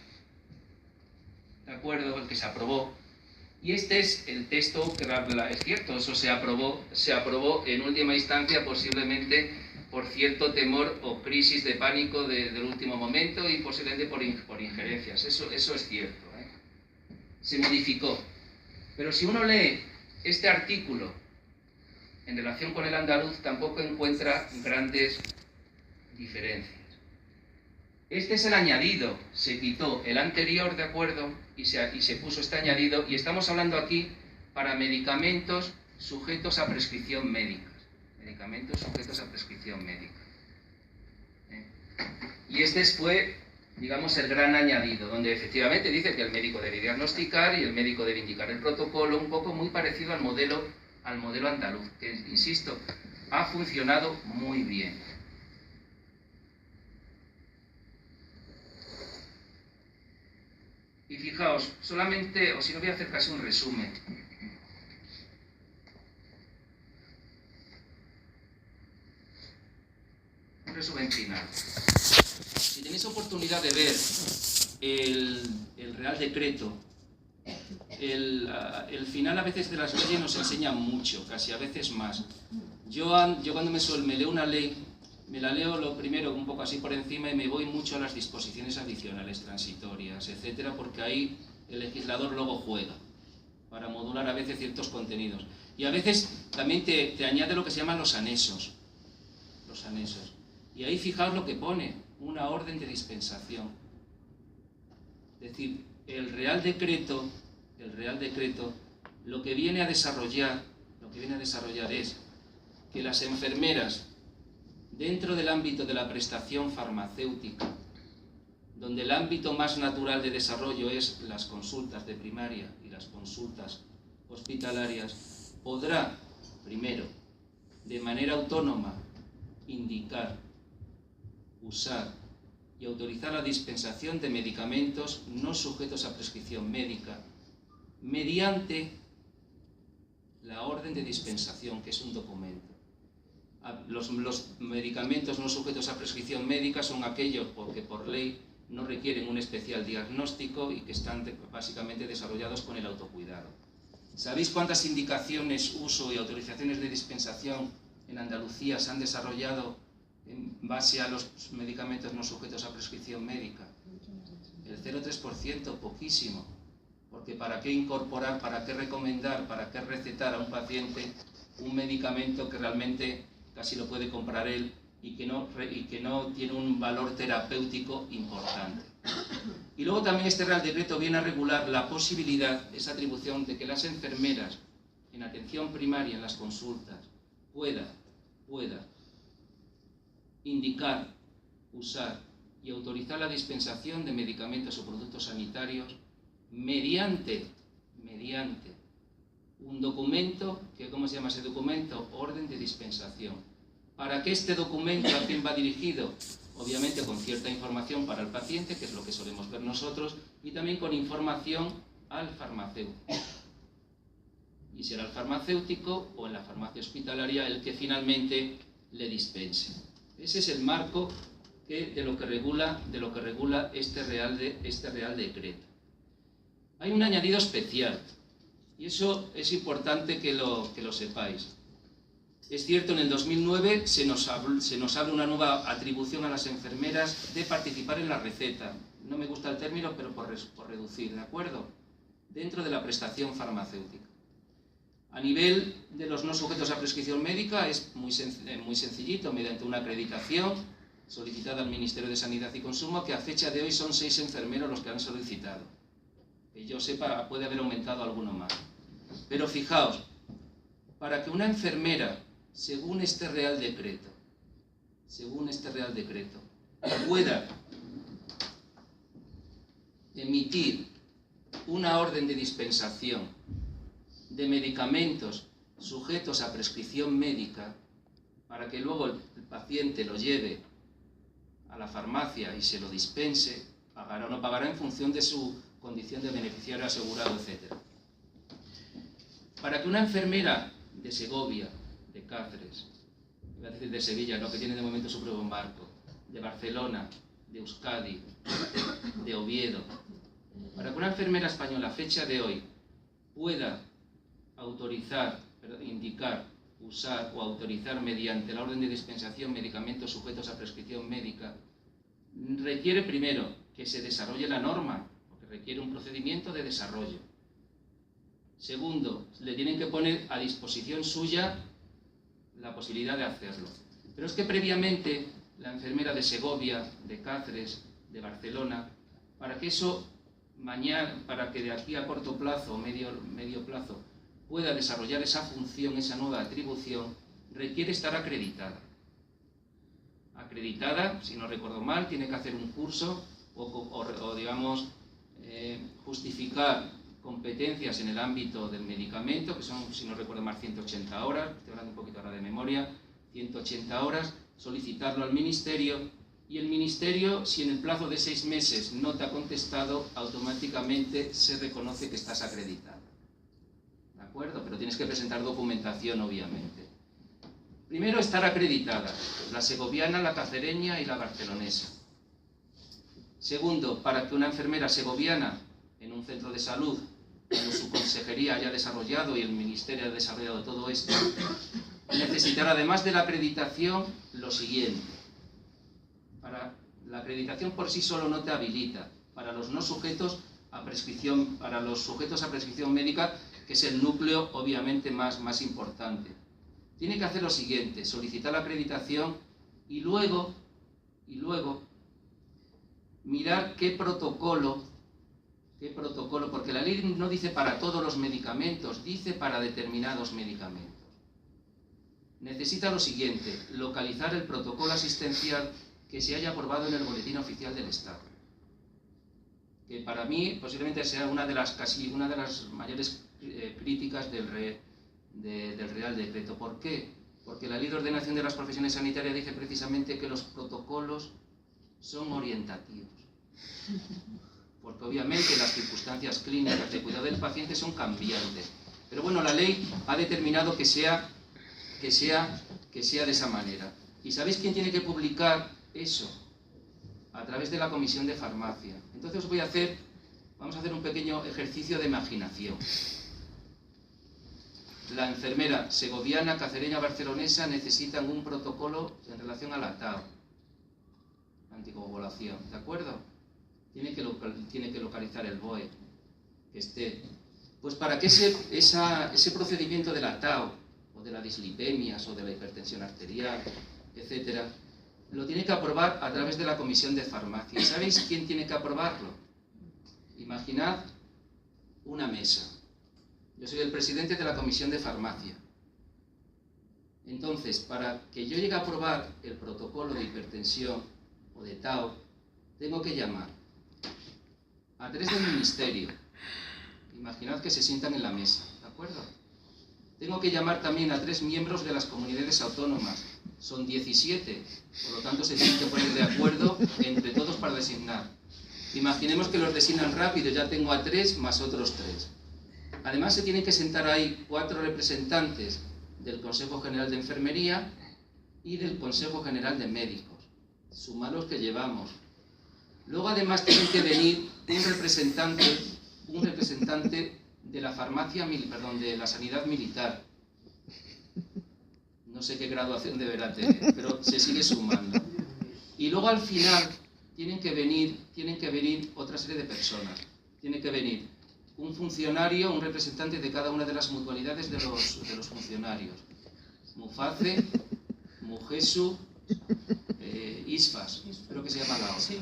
¿de acuerdo?, el que se aprobó. Y este es el texto que es cierto, eso se aprobó en última instancia, posiblemente por cierto temor o crisis de pánico del último momento, y posiblemente por injerencias. Eso es cierto. Se modificó. Pero si uno lee este artículo en relación con el andaluz, tampoco encuentra grandes diferencias. Este es el añadido, se quitó el anterior, ¿de acuerdo? Y se puso este añadido, y estamos hablando aquí para medicamentos sujetos a prescripción médica. Medicamentos sujetos a prescripción médica. Y este fue, digamos, el gran añadido, donde efectivamente dice que el médico debe diagnosticar y el médico debe indicar el protocolo, un poco muy parecido al modelo andaluz, que, insisto, ha funcionado muy bien. Y fijaos, solamente, o si no voy a hacer casi un resumen. Un resumen final. Si tenéis oportunidad de ver el Real Decreto, el final a veces de las leyes nos enseña mucho, casi a veces más. Yo cuando me leo una ley, me la leo lo primero un poco así por encima y me voy mucho a las disposiciones adicionales, transitorias, etcétera, porque ahí el legislador luego juega. para modular a veces ciertos contenidos. Y a veces también te añade lo que se llaman los anexos. Los anexos. Y ahí fijaos lo que pone, una orden de dispensación. Es decir, el Real Decreto lo que viene a desarrollar es que las enfermeras, dentro del ámbito de la prestación farmacéutica, donde el ámbito más natural de desarrollo es las consultas de primaria y las consultas hospitalarias, podrá, primero, de manera autónoma, indicar, usar y autorizar la dispensación de medicamentos no sujetos a prescripción médica mediante la orden de dispensación, que es un documento. Los medicamentos no sujetos a prescripción médica son aquellos porque por ley no requieren un especial diagnóstico y que están básicamente desarrollados con el autocuidado. ¿Sabéis cuántas indicaciones, uso y autorizaciones de dispensación en Andalucía se han desarrollado en base a los medicamentos no sujetos a prescripción médica? El 0,3%, poquísimo. Porque ¿para qué incorporar, para qué recomendar, para qué recetar a un paciente un medicamento que realmente casi lo puede comprar él y que no tiene un valor terapéutico importante? Y luego también este Real Decreto viene a regular la posibilidad, esa atribución de que las enfermeras en atención primaria, en las consultas, pueda indicar, usar y autorizar la dispensación de medicamentos o productos sanitarios mediante un documento, que ¿cómo se llama ese documento? Orden de dispensación. ¿Para qué este documento? ¿A quién va dirigido? Obviamente con cierta información para el paciente, que es lo que solemos ver nosotros, y también con información al farmacéutico. Y será el farmacéutico o en la farmacia hospitalaria el que finalmente le dispense. Ese es el marco de lo que regula este Real Decreto. Hay un añadido especial, y eso es importante que lo sepáis. Es cierto, en el 2009 se nos abre una nueva atribución a las enfermeras de participar en la receta. No me gusta el término, pero por reducir, ¿de acuerdo? Dentro de la prestación farmacéutica. A nivel de los no sujetos a prescripción médica es muy sencillito, mediante una acreditación solicitada al Ministerio de Sanidad y Consumo, que a fecha de hoy son 6 enfermeros los que han solicitado. Que yo sepa, puede haber aumentado alguno más. Pero fijaos, para que una enfermera, según este Real Decreto, pueda emitir una orden de dispensación de medicamentos sujetos a prescripción médica, para que luego el paciente lo lleve a la farmacia y se lo dispense, pagará o no pagará en función de su condición de beneficiario asegurado, etc. Para que una enfermera de Segovia, de Cáceres, iba a decir de Sevilla, no, que tiene de momento su propio barco, de Barcelona, de Euskadi, de Oviedo, para que una enfermera española a fecha de hoy pueda indicar, usar o autorizar mediante la orden de dispensación medicamentos sujetos a prescripción médica, requiere primero que se desarrolle la norma, porque requiere un procedimiento de desarrollo. Segundo, le tienen que poner a disposición suya la posibilidad de hacerlo. Pero es que previamente la enfermera de Segovia, de Cáceres, de Barcelona, para que de aquí a corto plazo o medio plazo pueda desarrollar esa función, esa nueva atribución, requiere estar acreditada. Acreditada, si no recuerdo mal, tiene que hacer un curso o digamos, justificar competencias en el ámbito del medicamento, que son, si no recuerdo mal, 180 horas, estoy hablando un poquito ahora de memoria, 180 horas, solicitarlo al Ministerio, y el Ministerio, si en el plazo de 6 meses no te ha contestado, automáticamente se reconoce que estás acreditado. ¿De acuerdo? Pero tienes que presentar documentación, obviamente. Primero, estar acreditada, la segoviana, la cacereña y la barcelonesa. Segundo, para que una enfermera segoviana en un centro de salud, cuando su consejería haya desarrollado y el Ministerio haya desarrollado todo esto, necesitará, además de la acreditación, lo siguiente. La acreditación por sí solo no te habilita. Para los no sujetos a prescripción, para los sujetos a prescripción médica, que es el núcleo obviamente más importante. Tiene que hacer lo siguiente: solicitar la acreditación y luego mirar qué protocolo, porque la ley no dice para todos los medicamentos, dice para determinados medicamentos. Necesita lo siguiente: localizar el protocolo asistencial que se haya aprobado en el Boletín Oficial del Estado, que para mí posiblemente sea una de las mayores críticas del Real Decreto. ¿Por qué? Porque la Ley de Ordenación de las Profesiones Sanitarias dice precisamente que los protocolos son orientativos, porque obviamente las circunstancias clínicas de cuidado del paciente son cambiantes, pero bueno, la ley ha determinado que sea de esa manera. ¿Y sabéis quién tiene que publicar eso? A través de la Comisión de Farmacia. Entonces vamos a hacer un pequeño ejercicio de imaginación. La enfermera segoviana, cacereña, barcelonesa necesitan un protocolo en relación a la TAO, anticoagulación, ¿de acuerdo? Tiene que localizar el BOE que esté. Pues para que ese procedimiento de la TAO, o de la dislipemias, o de la hipertensión arterial, etcétera, lo tiene que aprobar a través de la Comisión de Farmacia. ¿Y sabéis quién tiene que aprobarlo? Imaginad una mesa. Yo soy el presidente de la Comisión de Farmacia. Entonces, para que yo llegue a aprobar el protocolo de hipertensión o de TAO, tengo que llamar a 3 del Ministerio. Imaginad que se sientan en la mesa, ¿de acuerdo? Tengo que llamar también a 3 miembros de las comunidades autónomas. Son 17, por lo tanto se tienen que poner de acuerdo entre todos para designar. Imaginemos que los designan rápido, ya tengo a 3 más otros 3. Además se tienen que sentar ahí 4 representantes del Consejo General de Enfermería y del Consejo General de Médicos. Sumad los que llevamos. Luego además tienen que venir un representante de la de la sanidad militar. No sé qué graduación deberá tener, pero se sigue sumando. Y luego al final tienen que venir otra serie de personas. Tiene que venir un funcionario, un representante de cada una de las mutualidades de los funcionarios. Muface, Mugesu, ISFAS, creo que se llama la otra.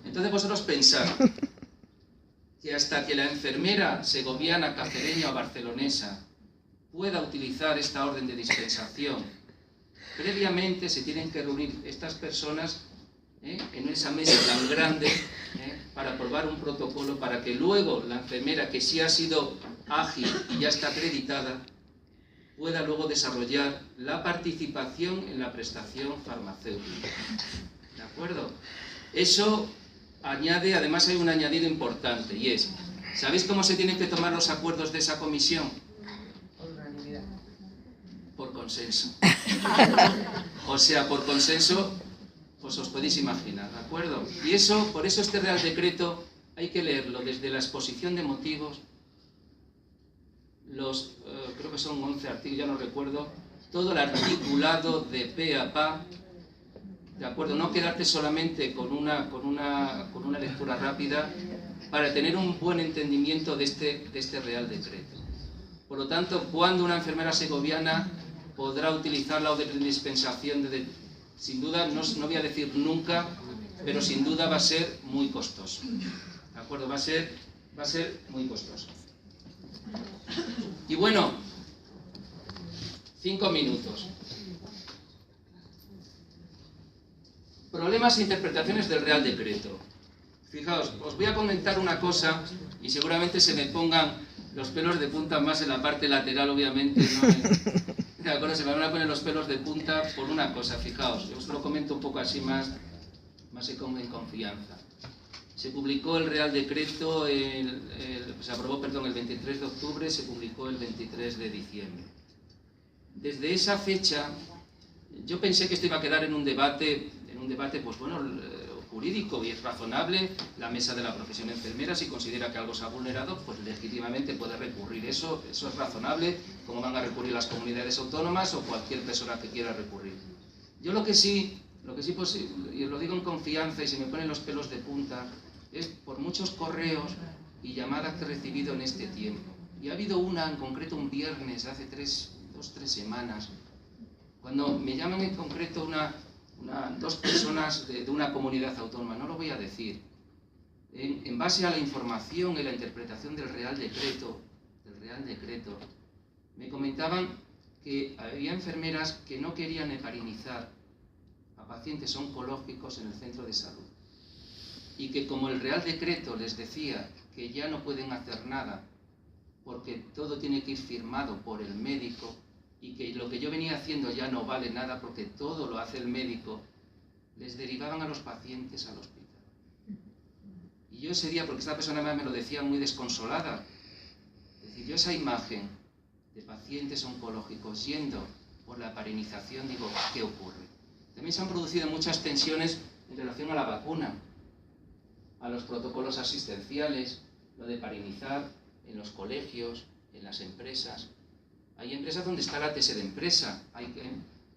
Entonces vosotros pensad que hasta que la enfermera segoviana, cacereña o barcelonesa pueda utilizar esta orden de dispensación, previamente se tienen que reunir estas personas en esa mesa tan grande para aprobar un protocolo, para que luego la enfermera, que sí ha sido ágil y ya está acreditada, pueda luego desarrollar la participación en la prestación farmacéutica. ¿De acuerdo? Eso añade, además hay un añadido importante, y es, ¿sabéis cómo se tienen que tomar los acuerdos de esa comisión? Por consenso. O sea, por consenso, pues os podéis imaginar, ¿de acuerdo? Y eso, por eso este Real Decreto hay que leerlo desde la exposición de motivos, creo que son 11 artículos, ya no recuerdo, todo el articulado de pe a pa, ¿de acuerdo? No quedarte solamente con una lectura rápida para tener un buen entendimiento de este Real Decreto. Por lo tanto, ¿cuándo una enfermera segoviana podrá utilizar la orden de dispensación? Sin duda, no voy a decir nunca, pero sin duda va a ser muy costoso. ¿De acuerdo? Va a ser muy costoso. Y bueno, 5 minutos. Problemas e interpretaciones del Real Decreto. Fijaos, os voy a comentar una cosa y seguramente se me pongan los pelos de punta más en la parte lateral, obviamente, ¿no? De acuerdo, se me van a poner los pelos de punta por una cosa, fijaos, yo os lo comento un poco así más en confianza. Se publicó el Real Decreto, se aprobó, perdón, el 23 de octubre, se publicó el 23 de diciembre. Desde esa fecha, yo pensé que esto iba a quedar en un debate, pues bueno, jurídico, y es razonable. La mesa de la profesión enfermera, si considera que algo se ha vulnerado, pues legítimamente puede recurrir. Eso es razonable, como van a recurrir las comunidades autónomas o cualquier persona que quiera recurrir. Yo lo que sí, pues, y os lo digo en confianza y se me ponen los pelos de punta, es por muchos correos y llamadas que he recibido en este tiempo. Y ha habido una, en concreto un viernes, hace 2 o 3 semanas, cuando me llaman en concreto dos personas de una comunidad autónoma, no lo voy a decir, en base a la información y la interpretación del Real Decreto, me comentaban que había enfermeras que no querían heparinizar a pacientes oncológicos en el centro de salud y que como el Real Decreto les decía que ya no pueden hacer nada porque todo tiene que ir firmado por el médico y que lo que yo venía haciendo ya no vale nada porque todo lo hace el médico, les derivaban a los pacientes al hospital. Y yo ese día, porque esta persona me lo decía muy desconsolada, es decir, yo esa imagen de pacientes oncológicos yendo por la heparinización, digo, ¿qué ocurre? También se han producido muchas tensiones en relación a la vacuna, a los protocolos asistenciales, lo de heparinizar en los colegios, en las empresas. Hay empresas donde está la TS de empresa,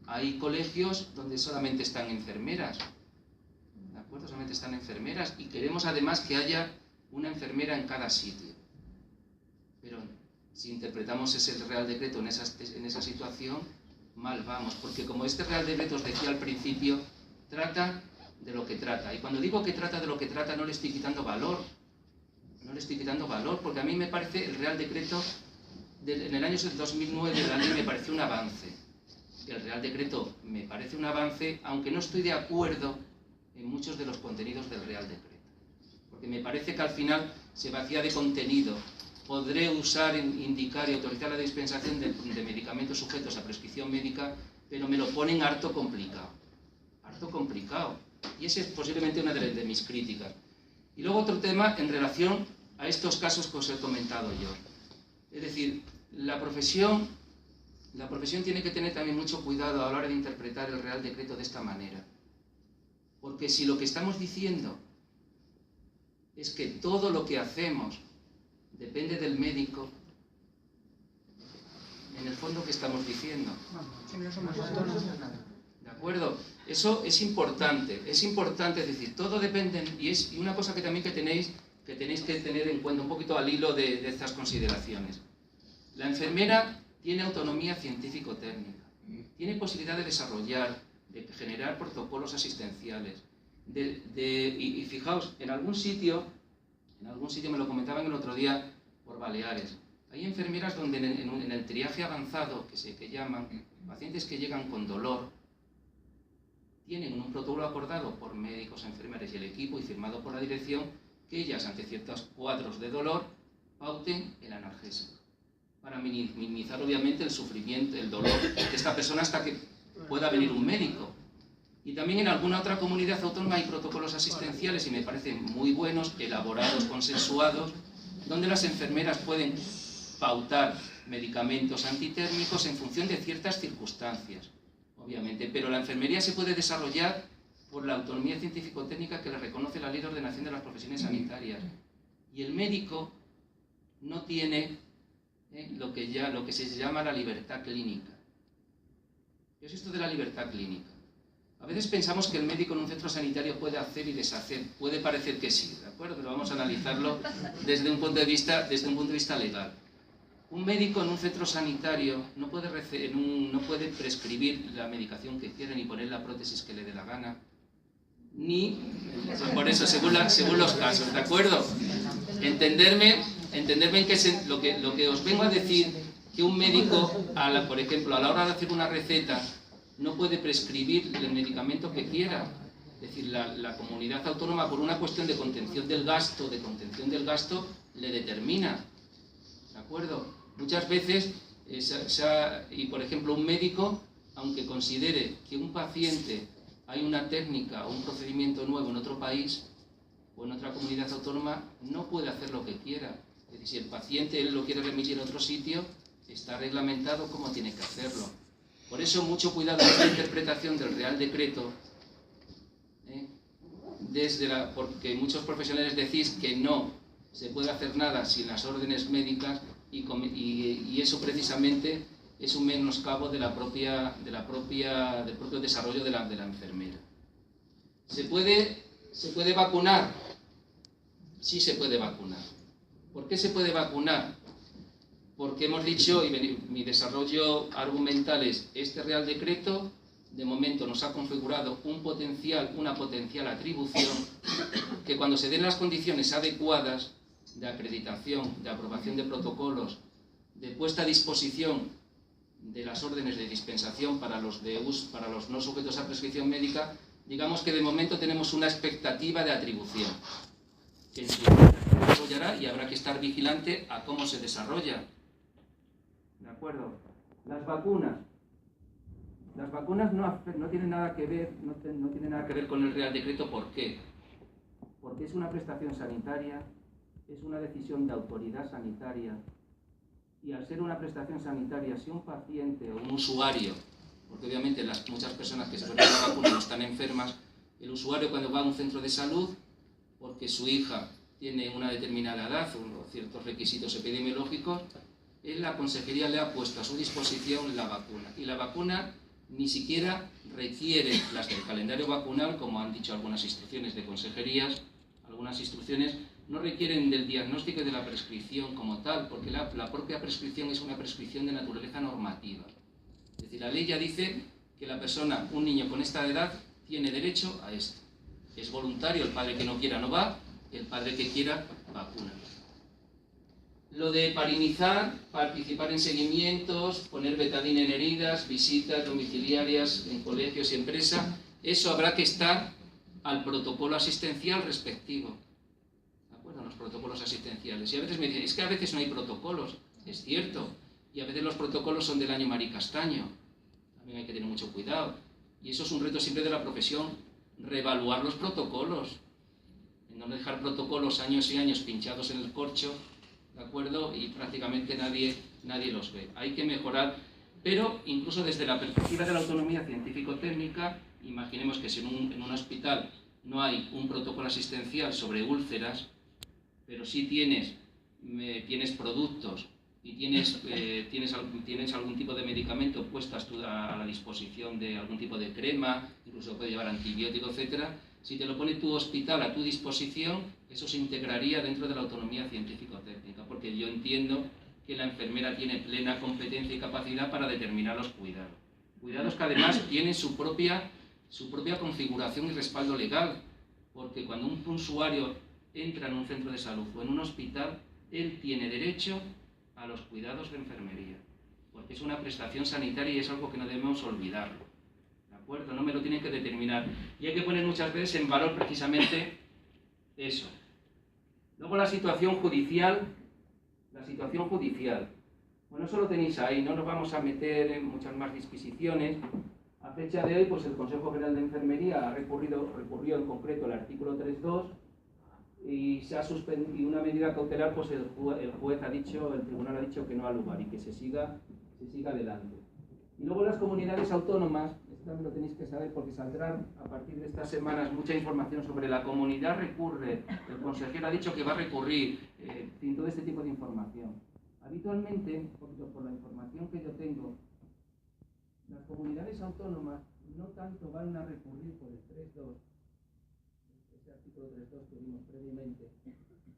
hay colegios donde solamente están enfermeras, ¿de acuerdo? Solamente están enfermeras y queremos además que haya una enfermera en cada sitio. Pero si interpretamos ese Real Decreto en esa situación, mal vamos, porque como este Real Decreto os decía al principio, trata de lo que trata. Y cuando digo que trata de lo que trata, no le estoy quitando valor. No le estoy quitando valor, porque a mí me parece el Real Decreto, en el año 2009, a mí me pareció un avance. El Real Decreto me parece un avance, aunque no estoy de acuerdo en muchos de los contenidos del Real Decreto. Porque me parece que al final se vacía de contenido. Podré usar, indicar y autorizar la dispensación de medicamentos sujetos a prescripción médica, pero me lo ponen harto complicado. Harto complicado. Y esa es posiblemente una de mis críticas. Y luego otro tema en relación a estos casos que os he comentado yo. Es decir, la profesión tiene que tener también mucho cuidado a la hora de interpretar el Real Decreto de esta manera. Porque si lo que estamos diciendo es que todo lo que hacemos depende del médico, en el fondo, ¿qué estamos diciendo? ¿De acuerdo? Eso es importante, es decir, todo depende, y una cosa que también tenéis que tener en cuenta un poquito al hilo de estas consideraciones. La enfermera tiene autonomía científico-técnica, tiene posibilidad de desarrollar, de generar protocolos asistenciales, y fijaos, en algún sitio me lo comentaban el otro día por Baleares, hay enfermeras donde en el triaje avanzado, que llaman, pacientes que llegan con dolor, tienen un protocolo acordado por médicos, enfermeras y el equipo y firmado por la dirección, que ellas, ante ciertos cuadros de dolor, pauten el analgésico, para minimizar obviamente el sufrimiento, el dolor de esta persona hasta que pueda venir un médico. Y también en alguna otra comunidad autónoma hay protocolos asistenciales, y me parecen muy buenos, elaborados, consensuados, donde las enfermeras pueden pautar medicamentos antitérmicos en función de ciertas circunstancias, obviamente, pero la enfermería se puede desarrollar por la autonomía científico-técnica que le reconoce la Ley de Ordenación de las Profesiones Sanitarias. Y el médico no tiene lo que se llama la libertad clínica. ¿Qué es esto de la libertad clínica? A veces pensamos que el médico en un centro sanitario puede hacer y deshacer. Puede parecer que sí, ¿de acuerdo? Pero vamos a analizarlo desde un punto de vista legal. Un médico en un centro sanitario no puede prescribir la medicación que quiera ni poner la prótesis que le dé la gana, ni, por eso, según los casos, ¿de acuerdo? Entenderme en que lo que os vengo a decir, que un médico, por ejemplo, a la hora de hacer una receta, no puede prescribir el medicamento que quiera. Es decir, la comunidad autónoma, por una cuestión de contención del gasto, le determina. ¿De acuerdo? Muchas veces, y por ejemplo, un médico, aunque considere que un paciente hay una técnica o un procedimiento nuevo en otro país o en otra comunidad autónoma, no puede hacer lo que quiera. Es decir, si el paciente él lo quiere remitir a otro sitio, está reglamentado cómo tiene que hacerlo. Por eso, mucho cuidado en esta interpretación del Real Decreto, porque muchos profesionales decís que no se puede hacer nada sin las órdenes médicas, y eso precisamente es un menoscabo del propio desarrollo de la enfermera. ¿Se puede vacunar? Sí se puede vacunar. ¿Por qué se puede vacunar? porque hemos dicho, y mi desarrollo argumental es, este Real Decreto de momento nos ha configurado una potencial atribución que cuando se den las condiciones adecuadas de acreditación, de aprobación de protocolos, de puesta a disposición de las órdenes de dispensación para los no sujetos a prescripción médica, digamos que de momento tenemos una expectativa de atribución, que en su momento se desarrollará y habrá que estar vigilante a cómo se desarrolla. ¿De acuerdo? Las vacunas. Las vacunas no tienen nada que ver, no tienen nada que ver con el Real Decreto. ¿Por qué? Porque es una prestación sanitaria, es una decisión de autoridad sanitaria, y al ser una prestación sanitaria, si un paciente o un usuario, porque obviamente muchas personas que se ponen la vacuna no están enfermas, el usuario cuando va a un centro de salud, porque su hija tiene una determinada edad o ciertos requisitos epidemiológicos, la consejería le ha puesto a su disposición la vacuna. Y la vacuna ni siquiera requiere las del calendario vacunal, como han dicho algunas instrucciones de consejerías, algunas instrucciones no requieren del diagnóstico y de la prescripción como tal, porque la propia prescripción es una prescripción de naturaleza normativa. Es decir, la ley ya dice que la persona, un niño con esta edad, tiene derecho a esto. Es voluntario, el padre que no quiera no va, el padre que quiera vacuna. Lo de parinizar, participar en seguimientos, poner betadina en heridas, visitas domiciliarias en colegios y empresas, eso habrá que estar al protocolo asistencial respectivo. ¿De acuerdo? Los protocolos asistenciales. Y a veces me dicen, es que a veces no hay protocolos. Es cierto. Y a veces los protocolos son del año Maricastaño. También hay que tener mucho cuidado. Y eso es un reto siempre de la profesión, reevaluar los protocolos. No dejar protocolos años y años pinchados en el corcho, ¿de acuerdo? Y prácticamente nadie los ve. Hay que mejorar, pero incluso desde la perspectiva de la autonomía científico-técnica, imaginemos que si en un hospital no hay un protocolo asistencial sobre úlceras, pero sí tienes productos y tienes algún tipo de medicamento puesto a la disposición de algún tipo de crema, incluso puede llevar antibiótico, etcétera. Si te lo pone tu hospital a tu disposición, eso se integraría dentro de la autonomía científico-técnica, porque yo entiendo que la enfermera tiene plena competencia y capacidad para determinar los cuidados. Cuidados que además tienen su propia configuración y respaldo legal, porque cuando un usuario entra en un centro de salud o en un hospital, él tiene derecho a los cuidados de enfermería, porque es una prestación sanitaria y es algo que no debemos olvidarlo. ¿De acuerdo? No me lo tienen que determinar. Y hay que poner muchas veces en valor precisamente eso. Luego la situación judicial. Bueno, eso lo tenéis ahí, no nos vamos a meter en muchas más disquisiciones. A fecha de hoy, pues el Consejo General de Enfermería recurrió en concreto el artículo 3.2 y se ha suspendido una medida cautelar, pues el tribunal ha dicho que no ha lugar y que se siga adelante. Y luego las comunidades autónomas, esto también lo tenéis que saber porque saldrá a partir de estas semanas mucha información sobre la comunidad recurre, el consejero ha dicho que va a recurrir, todo este tipo de información. Habitualmente, por la información que yo tengo, las comunidades autónomas no tanto van a recurrir por el 3.2, ese artículo 3.2 que vimos previamente,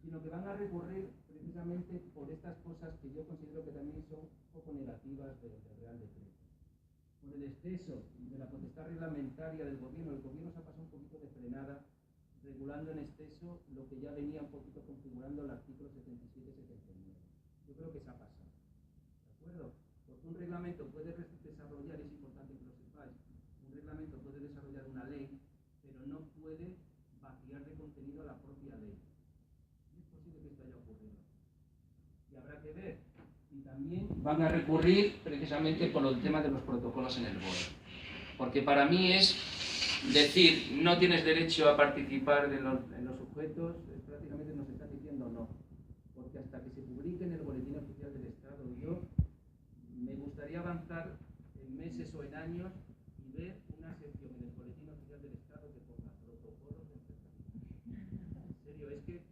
sino que van a recurrir precisamente por estas cosas que yo considero que también son un poco negativas del Real Decreto. Por el exceso de la potestad reglamentaria del gobierno, el gobierno se ha pasado un poquito de frenada regulando en exceso lo que ya venía un poquito configurando el artículo 77-79. Yo creo que se ha pasado, ¿de acuerdo? Porque un reglamento puede desarrollar, es importante que lo sepáis, un reglamento puede desarrollar una ley, pero no puede vaciar de contenido la propia ley. Es posible que esto haya ocurrido. Y habrá que ver. Y también van a recurrir precisamente por el tema de los protocolos en el BOE. Porque para mí es decir, no tienes derecho a participar en los sujetos, prácticamente nos están diciendo no. Porque hasta que se publique en el Boletín Oficial del Estado, yo me gustaría avanzar en meses o en años y ver una sección en el Boletín Oficial del Estado que ponga protocolos de enfermería. En serio, es que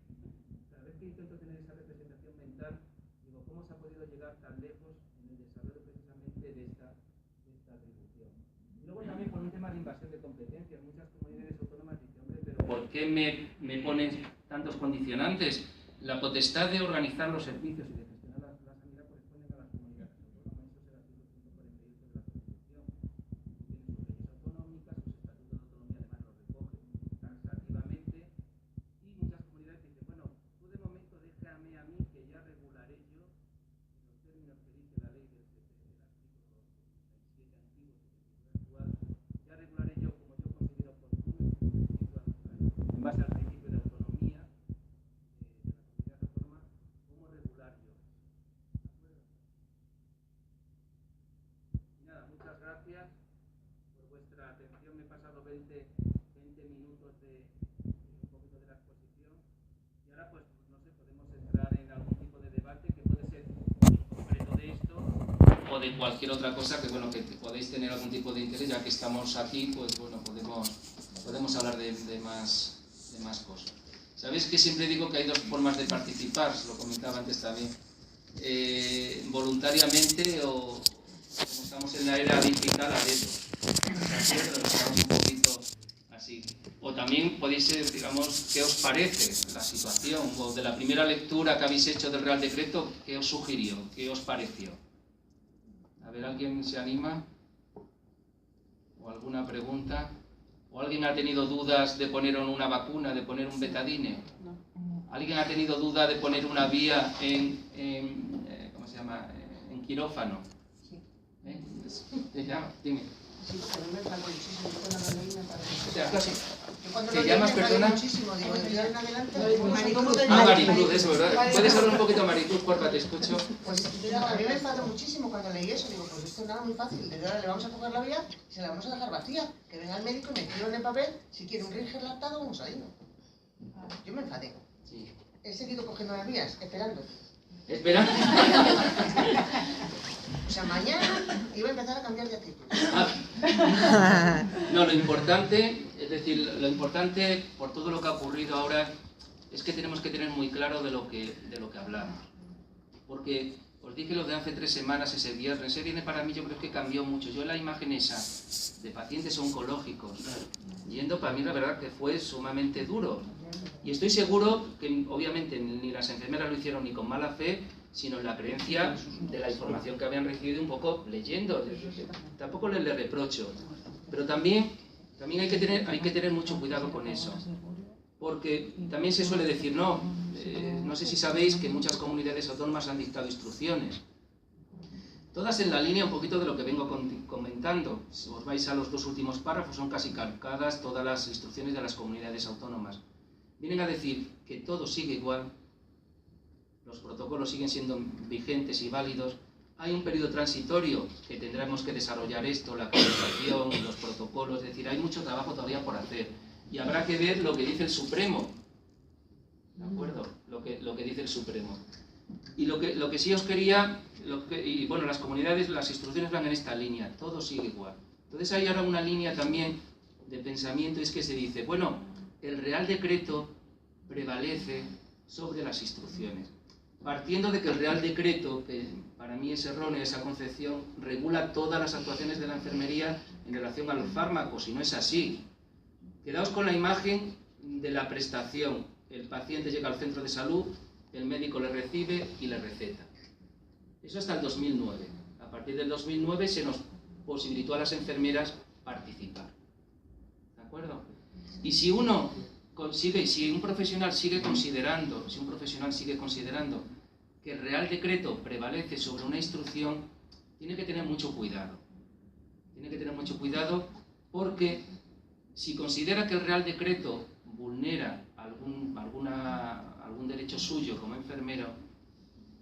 cada vez que intento tener esa representación mental, digo, ¿cómo se ha podido llegar tan lejos en el desarrollo precisamente de esta atribución? Y luego también por un tema de invasión de competencias, muchas comunidades autónomas dicen, hombre, pero ¿por qué me ponen tantos condicionantes? La potestad de organizar los servicios y de gestionar la sanidad corresponde o de cualquier otra cosa que, bueno, que podéis tener algún tipo de interés, ya que estamos aquí, pues bueno, podemos hablar de más cosas. Sabéis que siempre digo que hay dos formas de participar, os lo comentaba antes también. Voluntariamente o, como estamos en la era digital, a dedo. Estamos un poquito así. O también podéis ser, digamos, ¿qué os parece la situación? O de la primera lectura que habéis hecho del Real Decreto, ¿qué os sugirió? ¿Qué os pareció? A ver, ¿alguien se anima? ¿O alguna pregunta? ¿O alguien ha tenido dudas de poner una vacuna, de poner un betadine? ¿Alguien ha tenido duda de poner una vía ¿cómo se llama? En quirófano? Sí. Dime. Sí, porque no me falta muchísimo. Yo cuando lo leí me parece. O sea, casi. Cuando ¿Te lo leí llamas, me perdona? muchísimo. Digo, de ahora en adelante, Maricruz. Maricruz, eso, ¿verdad? ¿Puedes hablar un poquito, Maricruz, porfa, te escucho? Pues a mí me enfadó muchísimo cuando leí eso. Digo, pues esto es nada muy fácil. Desde ahora le vamos a coger la vía y se la vamos a dejar vacía. Que venga el médico y me escriba en el papel si quiere un ringer lactado o un salino. Yo me enfadé. Sí. He seguido cogiendo las vías, esperando. Espera. O sea, mañana iba a empezar a cambiar de actitud. No, lo importante, es decir, lo importante por todo lo que ha ocurrido ahora es que tenemos que tener muy claro de lo que hablamos. Porque os dije lo de hace 3 semanas, ese viernes para mí yo creo que cambió mucho. Yo la imagen esa de pacientes oncológicos, yendo para mí la verdad que fue sumamente duro. Y estoy seguro que obviamente ni las enfermeras lo hicieron ni con mala fe, sino en la creencia de la información que habían recibido un poco leyendo. Tampoco les reprocho. Pero también hay que tener mucho cuidado con eso. Porque también se suele decir, no sé si sabéis que muchas comunidades autónomas han dictado instrucciones. Todas en la línea un poquito de lo que vengo comentando. Si os vais a los 2 últimos párrafos, son casi calcadas todas las instrucciones de las comunidades autónomas. Vienen a decir que todo sigue igual, los protocolos siguen siendo vigentes y válidos. Hay un periodo transitorio que tendremos que desarrollar esto, la actualización, los protocolos, es decir, hay mucho trabajo todavía por hacer. Y habrá que ver lo que dice el Supremo, ¿de acuerdo? Lo que dice el Supremo. Y lo que sí os quería, y bueno, las comunidades, las instrucciones van en esta línea, todo sigue igual. Entonces hay ahora una línea también de pensamiento, es que se dice, bueno, el Real Decreto prevalece sobre las instrucciones. Partiendo de que el Real Decreto, que para mí es errónea esa concepción, regula todas las actuaciones de la enfermería en relación a los fármacos, y no es así. Quedaos con la imagen de la prestación. El paciente llega al centro de salud, el médico le recibe y le receta. Eso hasta el 2009. A partir del 2009 se nos posibilitó a las enfermeras participar. ¿De acuerdo? Y si un profesional sigue considerando que el Real Decreto prevalece sobre una instrucción, tiene que tener mucho cuidado. Tiene que tener mucho cuidado porque si considera que el Real Decreto vulnera algún derecho suyo como enfermero,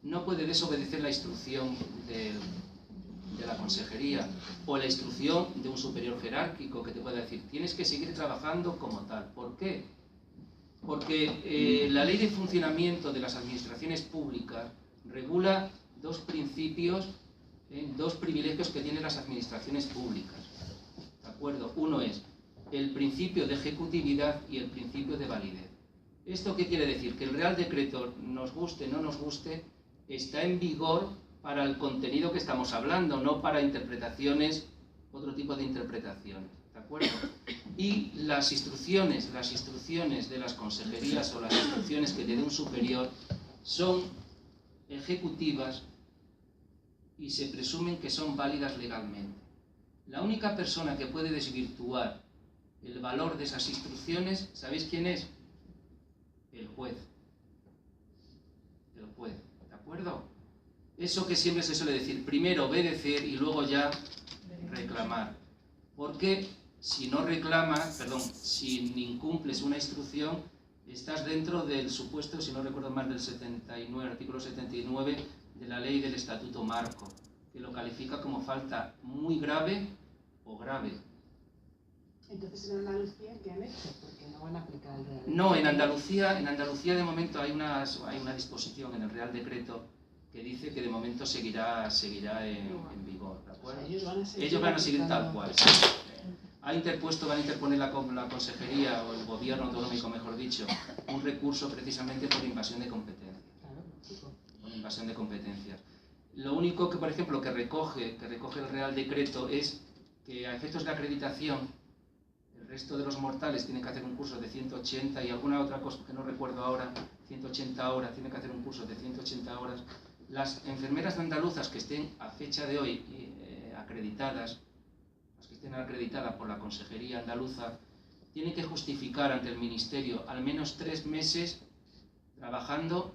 no puede desobedecer la instrucción de la consejería o la instrucción de un superior jerárquico que te pueda decir, tienes que seguir trabajando como tal. ¿Por qué? Porque la ley de funcionamiento de las administraciones públicas regula 2 principios, 2 privilegios que tienen las administraciones públicas. ¿De acuerdo? Uno es el principio de ejecutividad y el principio de validez. ¿Esto qué quiere decir? Que el Real Decreto, nos guste o no nos guste, está en vigor para el contenido que estamos hablando, no para interpretaciones, otro tipo de interpretaciones. ¿De acuerdo? Y las instrucciones de las consejerías o las instrucciones que te dé un superior son ejecutivas y se presumen que son válidas legalmente. La única persona que puede desvirtuar el valor de esas instrucciones, ¿sabéis quién es? El juez. El juez, ¿de acuerdo? Eso que siempre se suele decir, primero obedecer y luego ya reclamar. Porque si no reclamas, si incumples una instrucción, estás dentro del supuesto, si no recuerdo mal, del 79, artículo 79 de la ley del Estatuto Marco, que lo califica como falta muy grave o grave. Entonces en Andalucía, ¿qué han hecho? Porque no van a aplicar el Real Decreto. No, en Andalucía de momento hay una disposición en el Real Decreto que dice que de momento seguirá en vigor, ¿de acuerdo? O sea, ellos van a seguir tal cual. Sí. Van a interponer la Consejería o el Gobierno autonómico, mejor dicho, un recurso precisamente por invasión de competencias. Por invasión de competencias. Lo único que, por ejemplo, que recoge el Real Decreto es que a efectos de acreditación, el resto de los mortales tienen que hacer un curso de 180 y alguna otra cosa que no recuerdo ahora, 180 horas, tienen que hacer un curso de 180 horas. Las enfermeras andaluzas que estén a fecha de hoy acreditadas, las que estén acreditadas por la Consejería Andaluza, tienen que justificar ante el Ministerio al menos 3 meses trabajando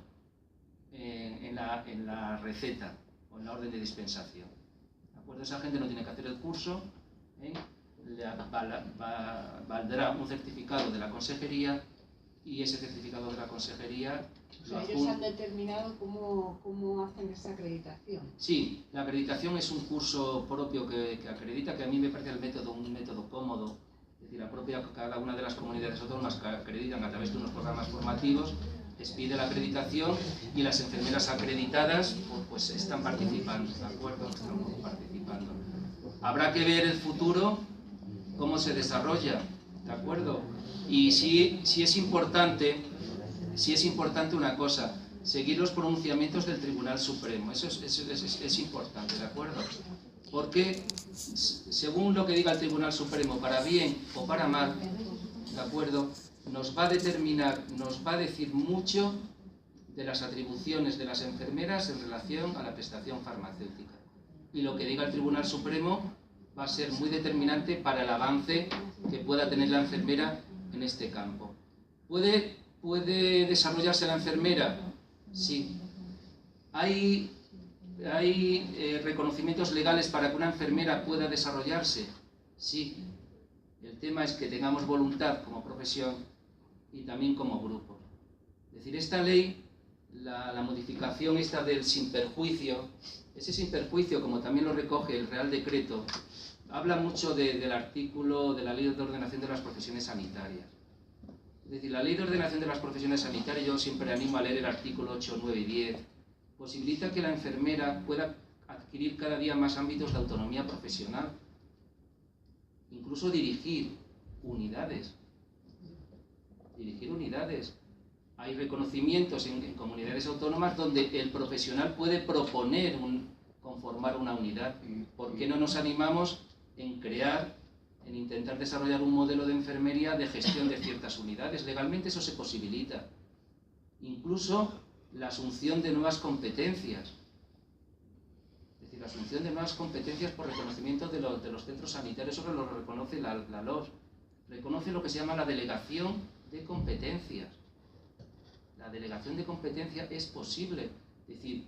en la receta o en la orden de dispensación. ¿De acuerdo? Esa gente no tiene que hacer el curso, valdrá un certificado de la Consejería y ese certificado de la Consejería... O sea, ellos han determinado cómo hacen esa acreditación. Sí, la acreditación es un curso propio que acredita, que a mí me parece un método cómodo. Es decir, cada una de las comunidades autónomas que acreditan a través de unos programas formativos les pide la acreditación y las enfermeras acreditadas pues están participando, ¿de acuerdo? Están participando. Habrá que ver el futuro, cómo se desarrolla, ¿de acuerdo? Y sí es importante una cosa, seguir los pronunciamientos del Tribunal Supremo, eso es importante, ¿de acuerdo? Porque según lo que diga el Tribunal Supremo, para bien o para mal, ¿de acuerdo?, nos va a determinar, nos va a decir mucho de las atribuciones de las enfermeras en relación a la prestación farmacéutica. Y lo que diga el Tribunal Supremo va a ser muy determinante para el avance que pueda tener la enfermera en este campo. ¿Puede desarrollarse la enfermera? Sí. ¿Hay reconocimientos legales para que una enfermera pueda desarrollarse? Sí. El tema es que tengamos voluntad como profesión y también como grupo. Es decir, esta ley, la modificación esta del sin perjuicio, ese sin perjuicio, como también lo recoge el Real Decreto, habla mucho del artículo de la Ley de Ordenación de las Profesiones Sanitarias. Es decir, la Ley de Ordenación de las Profesiones Sanitarias, yo siempre animo a leer el artículo 8, 9 y 10, posibilita que la enfermera pueda adquirir cada día más ámbitos de autonomía profesional, incluso dirigir unidades. Hay reconocimientos en comunidades autónomas donde el profesional puede proponer conformar una unidad. ¿Por qué no nos animamos en intentar desarrollar un modelo de enfermería de gestión de ciertas unidades? Legalmente eso se posibilita. Incluso la asunción de nuevas competencias. Es decir, la asunción de nuevas competencias por reconocimiento de los centros sanitarios, eso lo reconoce la LOS. Reconoce lo que se llama la delegación de competencias. La delegación de competencias es posible. Es decir,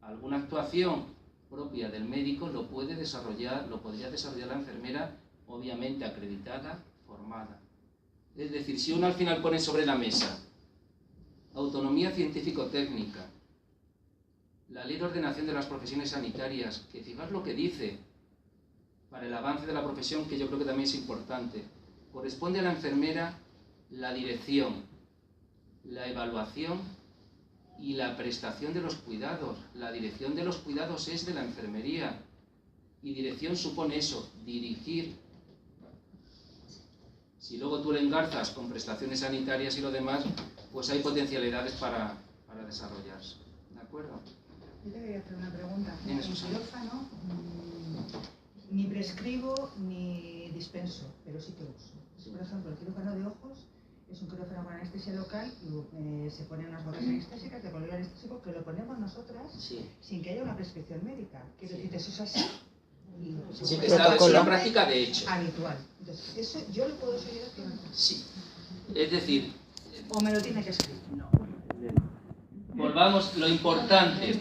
alguna actuación propia del médico lo podría desarrollar la enfermera, obviamente acreditada, formada. Es decir, si uno al final pone sobre la mesa autonomía científico-técnica, la Ley de Ordenación de las Profesiones Sanitarias, que fijaos lo que dice para el avance de la profesión, que yo creo que también es importante, corresponde a la enfermera la dirección, la evaluación y la prestación de los cuidados. La dirección de los cuidados es de la enfermería y dirección supone eso, dirigir. Si luego tú le engarzas con prestaciones sanitarias y lo demás, pues hay potencialidades para desarrollarse. ¿De acuerdo? Yo te quería hacer una pregunta. Dime, En el Susana. quirófano ni prescribo ni dispenso, pero sí que uso. Si, por ejemplo, el quirófano de ojos es un quirófano con anestesia local y se ponen unas gotas anestésicas de color anestésico que lo ponemos nosotras sin que haya una prescripción médica. Quiero decir, eso es así. Sí, es una práctica de hecho. Habitual. Entonces, ¿eso yo lo puedo seguir haciendo? Sí. Es decir, ¿O me lo tiene que escribir? no. Volvamos, lo importante,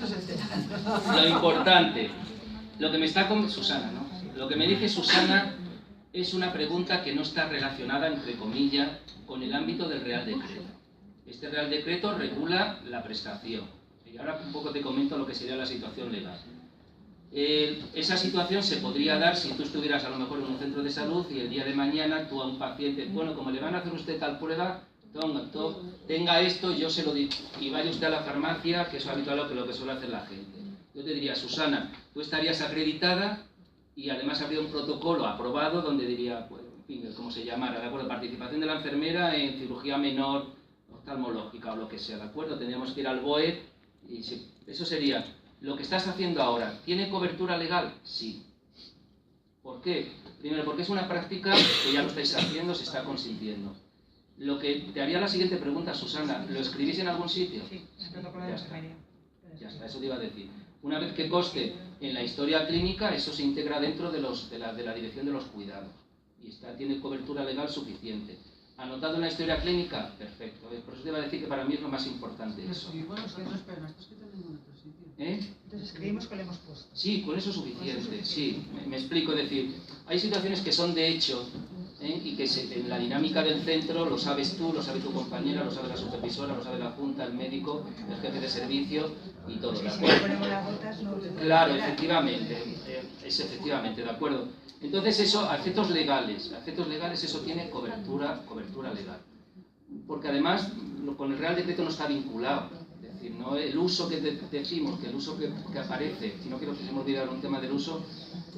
lo que me está con Susana, ¿no? Lo que me dice Susana es una pregunta que no está relacionada, entre comillas, con el ámbito del Real Decreto. Este Real Decreto regula la prestación. Y ahora un poco te comento lo que sería la situación legal. Esa situación se podría dar si tú estuvieras a lo mejor en un centro de salud y el día de mañana tú a un paciente, bueno, como le van a hacer usted tal prueba, tenga esto, yo se lo digo, y vaya usted a la farmacia, que es habitual lo que suele hacer la gente. Yo te diría, Susana, tú estarías acreditada y además habría un protocolo aprobado donde diría, pues, en fin, como se llamara, ¿de acuerdo? Participación de la enfermera en cirugía menor, oftalmológica o lo que sea, ¿de acuerdo? Tendríamos que ir al BOE y sí, eso sería. Lo que estás haciendo ahora, ¿tiene cobertura legal? Sí. ¿Por qué? Primero, porque es una práctica que ya lo estáis haciendo, se está consintiendo. Lo que te haría la siguiente pregunta, Susana, ¿lo escribís en algún sitio? Sí, el protocolo de enfermería. Ya está, eso te iba a decir. Una vez que conste en la historia clínica, eso se integra dentro de la dirección de los cuidados. Y tiene cobertura legal suficiente. ¿Anotado en la historia clínica? Perfecto. Por eso te iba a decir que para mí es lo más importante eso. Sí, bueno, es que no espera, esto es que tenemos en otro sitio. Entonces escribimos que lo hemos puesto. Sí, con eso es suficiente, sí. Me explico, es decir, hay situaciones que son de hecho, y que en la dinámica del centro lo sabes tú, lo sabe tu compañera, lo sabe la supervisora, lo sabe la junta, el médico, el jefe de servicio y todo, ¿de Si acuerdo? ponemos las botas, no... Claro, efectivamente, es efectivamente, ¿de acuerdo? Entonces eso, a efectos legales eso tiene cobertura legal. Porque además con el Real Decreto no está vinculado. Es decir, no el uso que decimos, que el uso que aparece, si no quiero que se me olvide un tema del uso,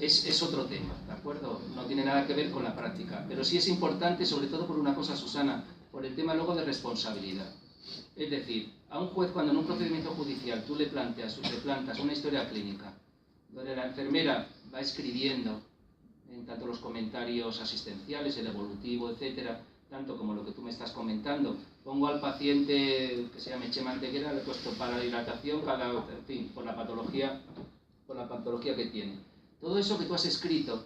es otro tema, ¿de acuerdo? No tiene nada que ver con la práctica. Pero sí es importante, sobre todo por una cosa, Susana, por el tema luego de responsabilidad. Es decir, a un juez cuando en un procedimiento judicial tú le plantas una historia clínica, donde la enfermera va escribiendo en tanto los comentarios asistenciales, el evolutivo, etcétera, tanto como lo que tú me estás comentando. Pongo al paciente que se llama Chema Antequera, le he puesto para dilatación, en fin, por la patología que tiene. Todo eso que tú has escrito,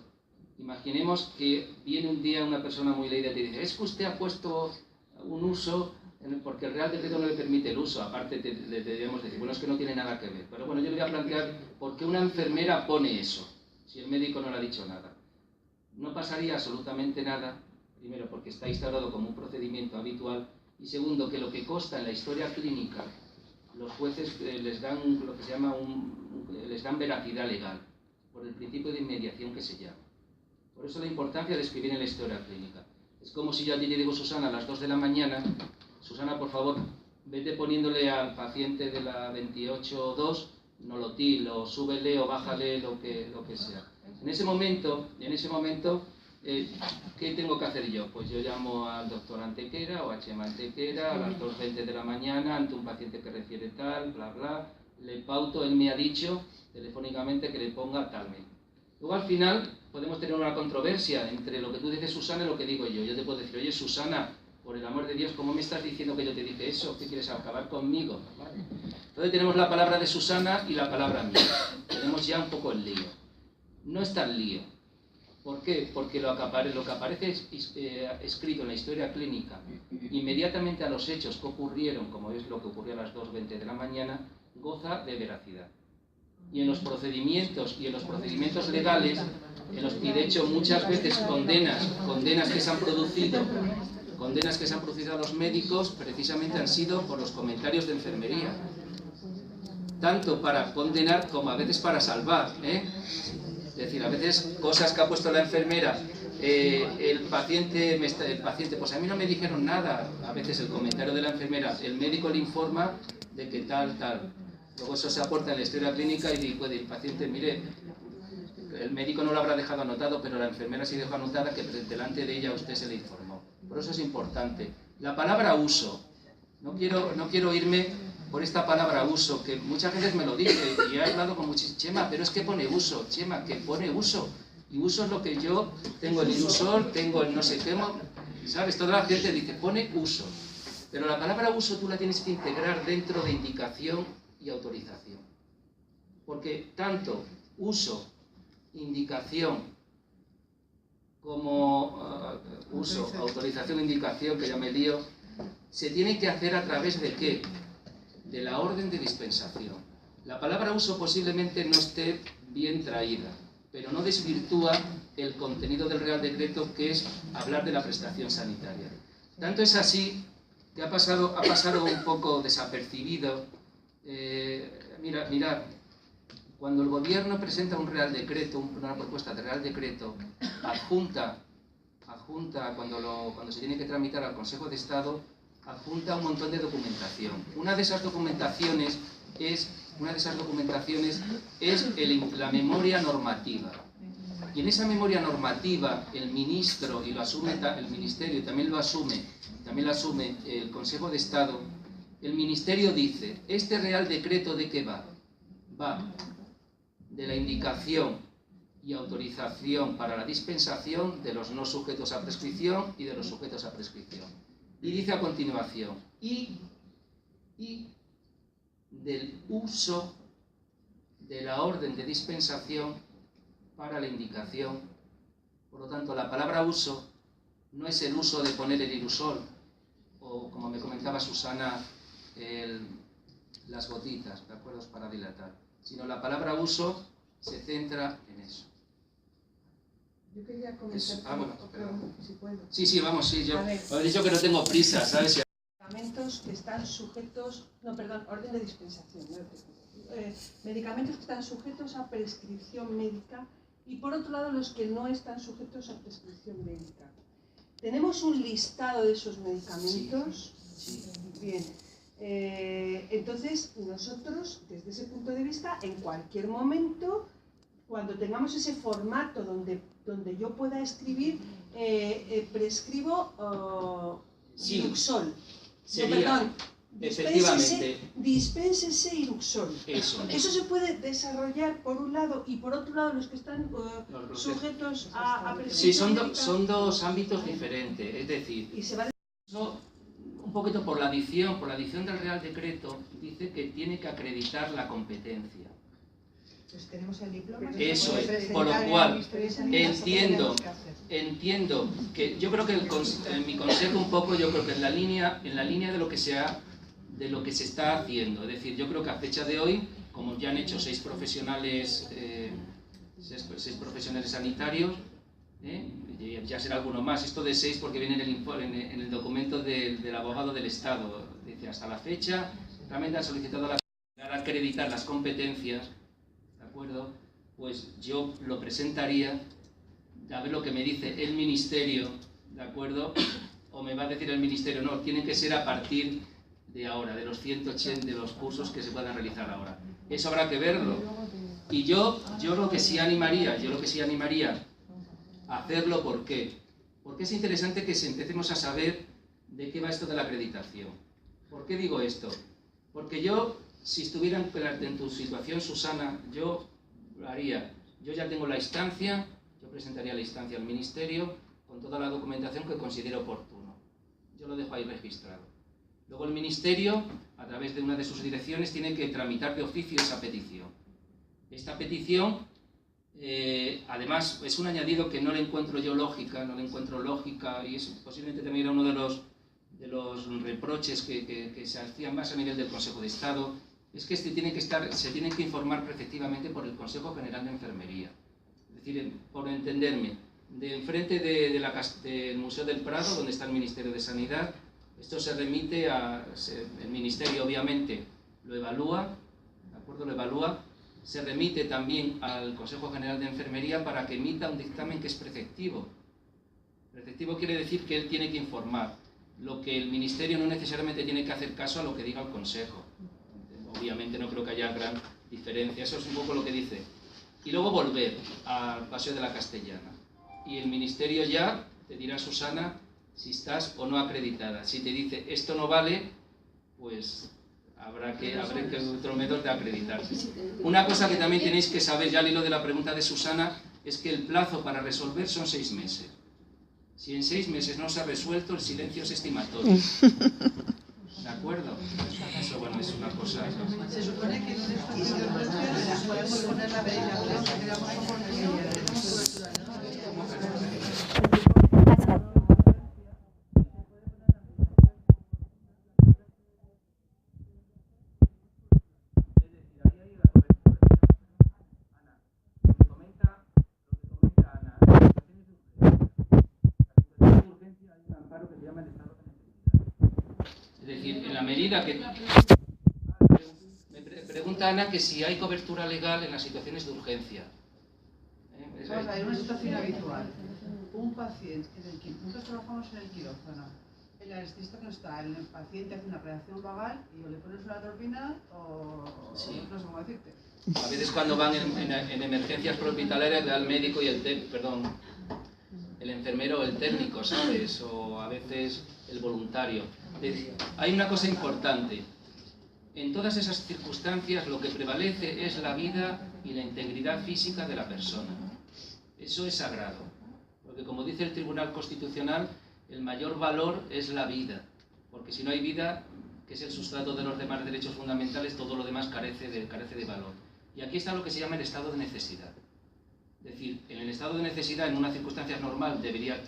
imaginemos que viene un día una persona muy leída y te dice, es que usted ha puesto un uso, porque el Real Decreto no le permite el uso, aparte le deberíamos decir, bueno, es que no tiene nada que ver. Pero bueno, yo le voy a plantear por qué una enfermera pone eso, si el médico no le ha dicho nada. No pasaría absolutamente nada, primero porque está instaurado como un procedimiento habitual, y segundo, que lo que consta en la historia clínica, los jueces les dan lo que se llama les dan veracidad legal, por el principio de inmediación que se llama. Por eso la importancia de escribir en la historia clínica. Es como si yo a ti le digo, Susana, a las 2 de la mañana, Susana, por favor, vete poniéndole al paciente de la 28.2 Nolotil, o súbele o bájale lo que sea. En ese momento, ¿qué tengo que hacer yo? Pues yo llamo al doctor Antequera o a Chema Antequera a las 2:20 de la mañana ante un paciente que refiere tal, bla, bla, le pauto, él me ha dicho telefónicamente que le ponga tal médico. Luego al final podemos tener una controversia entre lo que tú dices, Susana, y lo que digo yo. Yo te puedo decir, oye, Susana, por el amor de Dios, ¿cómo me estás diciendo que yo te dije eso? ¿Qué quieres acabar conmigo? ¿Vale? Entonces tenemos la palabra de Susana y la palabra mía. Tenemos ya un poco el lío. No está el lío. ¿Por qué? Porque lo que aparece escrito en la historia clínica, inmediatamente a los hechos que ocurrieron, como es lo que ocurrió a las 2:20 de la mañana, goza de veracidad. Y en los procedimientos legales, y de hecho muchas veces condenas que se han producido a los médicos precisamente han sido por los comentarios de enfermería. Tanto para condenar como a veces para salvar, Es decir, a veces cosas que ha puesto la enfermera, el paciente, pues a mí no me dijeron nada. A veces el comentario de la enfermera, el médico le informa de que tal. Luego eso se aporta en la historia clínica y puede el paciente, mire, el médico no lo habrá dejado anotado, pero la enfermera sí dejó anotada que delante de ella a usted se le informó. Por eso es importante. La palabra uso, no quiero irme por esta palabra uso, que muchas veces me lo dice, y he hablado con muchísimos, Chema, pero es que pone uso, Chema, que pone uso. Y uso es lo que yo tengo, el ilusor, tengo el no sé qué, ¿sabes? Toda la gente dice, pone uso. Pero la palabra uso tú la tienes que integrar dentro de indicación y autorización. Porque tanto uso, indicación, como uso, autorización, indicación, que ya me lío, se tiene que hacer a través de ¿qué? De la orden de dispensación. La palabra uso posiblemente no esté bien traída, pero no desvirtúa el contenido del Real Decreto, que es hablar de la prestación sanitaria. Tanto es así que ha pasado un poco desapercibido. Mirad, cuando el gobierno presenta un Real Decreto, una propuesta de Real Decreto, adjunta cuando se tiene que tramitar al Consejo de Estado, adjunta un montón de documentación. Una de esas documentaciones una de esas documentaciones es la memoria normativa. Y en esa memoria normativa el ministro, y lo asume el ministerio, y también lo asume el Consejo de Estado, el ministerio dice, este Real Decreto ¿de qué va? Va de la indicación y autorización para la dispensación de los no sujetos a prescripción y de los sujetos a prescripción. Y dice a continuación, y del uso de la orden de dispensación para la indicación. Por lo tanto, la palabra uso no es el uso de poner el irusol, o como me comentaba Susana, las gotitas, ¿de acuerdo? Para dilatar. Sino la palabra uso se centra en eso. Yo quería comentar bueno, si puedo. Sí, vamos, sí, yo A ver. he dicho que no tengo prisa, ¿sabes? Medicamentos que están sujetos, orden de dispensación, medicamentos que están sujetos a prescripción médica y por otro lado los que no están sujetos a prescripción médica. ¿Tenemos un listado de esos medicamentos? Sí. Bien. Entonces, nosotros, desde ese punto de vista, en cualquier momento, cuando tengamos ese formato donde yo pueda escribir, prescribo Iruxol. Sería, efectivamente, dispénsese Iruxol. eso se puede desarrollar por un lado y por otro lado los que están sujetos a prescripción. Sí, son dos ámbitos diferentes, es decir, Y se va un poquito por la adición del Real Decreto dice que tiene que acreditar la competencia. Pues tenemos el diploma. Eso es, por lo cual entiendo que yo creo que mi consejo un poco, yo creo que en la línea de lo que se está haciendo, es decir, yo creo que a fecha de hoy, como ya han hecho seis profesionales sanitarios, ya será alguno más, esto de 6 porque viene en el documento del abogado del Estado, dice hasta la fecha, realmente han solicitado acreditar las competencias, ¿de acuerdo? Pues yo lo presentaría, a ver lo que me dice el Ministerio, ¿de acuerdo? O me va a decir el Ministerio, no, tienen que ser a partir de ahora, de los 180 de los cursos que se puedan realizar ahora. Eso habrá que verlo. Y yo lo que sí animaría, a hacerlo, ¿por qué? Porque es interesante que empecemos a saber de qué va esto de la acreditación. ¿Por qué digo esto? Porque yo, si estuviera en tu situación, Susana, yo lo haría. Yo ya tengo la instancia, yo presentaría la instancia al Ministerio con toda la documentación que considero oportuno. Yo lo dejo ahí registrado. Luego el Ministerio, a través de una de sus direcciones, tiene que tramitar de oficio esa petición. Esta petición, además, es un añadido que no le encuentro yo lógica, y es posiblemente también era uno de los reproches que se hacían más a nivel del Consejo de Estado, es que se tiene que informar preceptivamente por el Consejo General de Enfermería. Es decir, por entenderme, de enfrente del Museo del Prado, donde está el Ministerio de Sanidad, esto se remite el Ministerio obviamente lo evalúa, ¿de acuerdo? Lo evalúa, se remite también al Consejo General de Enfermería para que emita un dictamen que es preceptivo. Preceptivo quiere decir que él tiene que informar, lo que el Ministerio no necesariamente tiene que hacer caso a lo que diga el Consejo. Obviamente no creo que haya gran diferencia, eso es un poco lo que dice. Y luego volver al Paseo de la Castellana. Y el Ministerio ya te dirá, Susana, si estás o no acreditada. Si te dice esto no vale, pues habrá que otro método de acreditarse. Una cosa que también tenéis que saber, ya al hilo de la pregunta de Susana, es que el plazo para resolver son 6 meses. Si en 6 meses no se ha resuelto, el silencio es estimatorio. ¿De acuerdo? Eso, bueno, es una cosa... Se supone que en un espacio de urgencias podemos poner la medicación que queramos poner. Es decir, en la medida que... Me pregunta Ana que si hay cobertura legal en las situaciones de urgencia. Vamos a ver, una situación habitual. Un paciente, nosotros trabajamos en el quirófano. El anestesista no está, el paciente hace una operación vagal y o le pones una atropina o Sí. no sé cómo decirte. A veces cuando van en emergencias prehospitalarias le da el médico y el enfermero o el técnico, ¿sabes? O a veces el voluntario. Hay una cosa importante. En todas esas circunstancias lo que prevalece es la vida y la integridad física de la persona. Eso es sagrado. Porque como dice el Tribunal Constitucional, el mayor valor es la vida. Porque si no hay vida, que es el sustrato de los demás derechos fundamentales, todo lo demás carece de valor. Y aquí está lo que se llama el estado de necesidad. Es decir, en el estado de necesidad, en una circunstancia normal, debería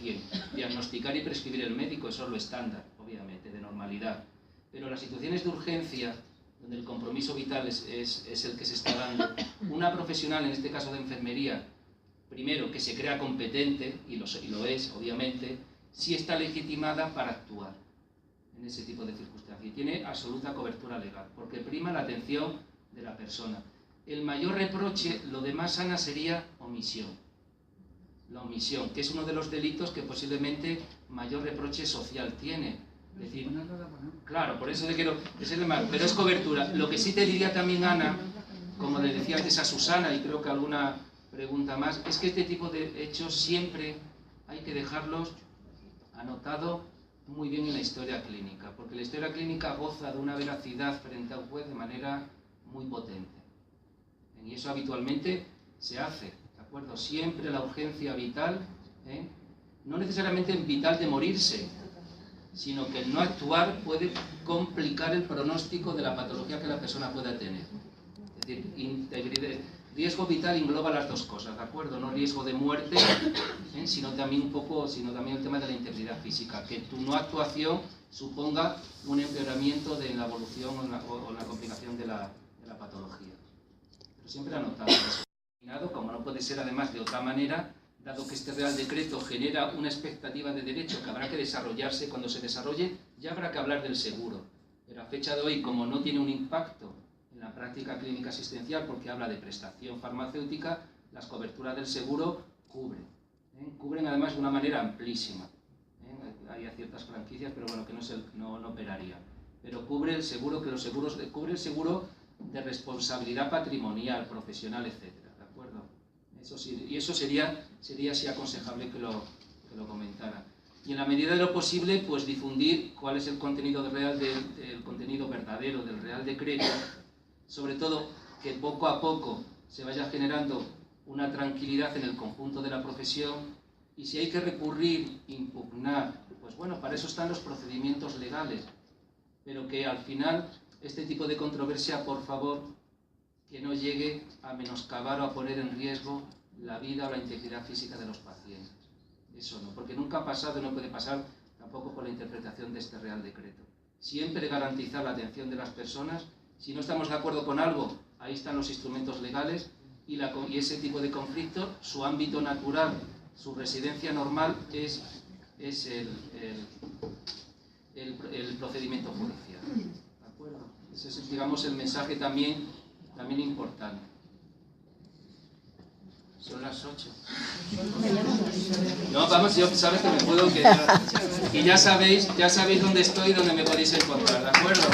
diagnosticar y prescribir el médico, eso es lo estándar, obviamente, de normalidad. Pero en las situaciones de urgencia, donde el compromiso vital es el que se está dando, una profesional, en este caso de enfermería, primero, que se crea competente, y lo es, obviamente, sí está legitimada para actuar en ese tipo de circunstancias. Y tiene absoluta cobertura legal, porque prima la atención de la persona. El mayor reproche, lo de más sana, sería omisión. La omisión, que es uno de los delitos que posiblemente mayor reproche social tiene. Es decir, claro, por eso te quiero... Es el más, pero es cobertura. Lo que sí te diría también, Ana, como le decía antes a Susana, y creo que alguna pregunta más, es que este tipo de hechos siempre hay que dejarlos anotados muy bien en la historia clínica, porque la historia clínica goza de una veracidad frente a un juez de manera muy potente. Y eso habitualmente se hace, ¿de acuerdo? Siempre la urgencia vital, no necesariamente vital de morirse, sino que el no actuar puede complicar el pronóstico de la patología que la persona pueda tener. Es decir, riesgo vital engloba las dos cosas, ¿de acuerdo? No riesgo de muerte, sino también el tema de la integridad física, que tu no actuación suponga un empeoramiento de la evolución o la complicación de la patología. Pero siempre anotado eso. Como no puede ser además de otra manera, dado que este Real Decreto genera una expectativa de derecho que habrá que desarrollarse, cuando se desarrolle ya habrá que hablar del seguro. Pero a fecha de hoy, como no tiene un impacto en la práctica clínica asistencial porque habla de prestación farmacéutica, las coberturas del seguro cubren. Cubren además de una manera amplísima. Hay ciertas franquicias, pero bueno, que no operarían. Pero cubre el seguro, cubre el seguro de responsabilidad patrimonial, profesional, etcétera, ¿de acuerdo? Eso sí, y eso sería sí aconsejable que lo comentara. Y en la medida de lo posible, pues difundir cuál es el contenido real el contenido verdadero del Real Decreto, sobre todo que poco a poco se vaya generando una tranquilidad en el conjunto de la profesión, y si hay que recurrir, impugnar, pues bueno, para eso están los procedimientos legales, pero que al final este tipo de controversia, por favor, que no llegue a menoscabar o a poner en riesgo la vida o la integridad física de los pacientes. Eso no, porque nunca ha pasado y no puede pasar tampoco por la interpretación de este Real Decreto. Siempre garantizar la atención de las personas. Si no estamos de acuerdo con algo, ahí están los instrumentos legales y ese tipo de conflictos, su ámbito natural, su residencia normal es el procedimiento judicial. ¿De acuerdo? Ese es, digamos, el mensaje también importante. Son las 8. No, vamos, yo sabes que me puedo quedar. Y ya sabéis dónde estoy y dónde me podéis encontrar, ¿de acuerdo?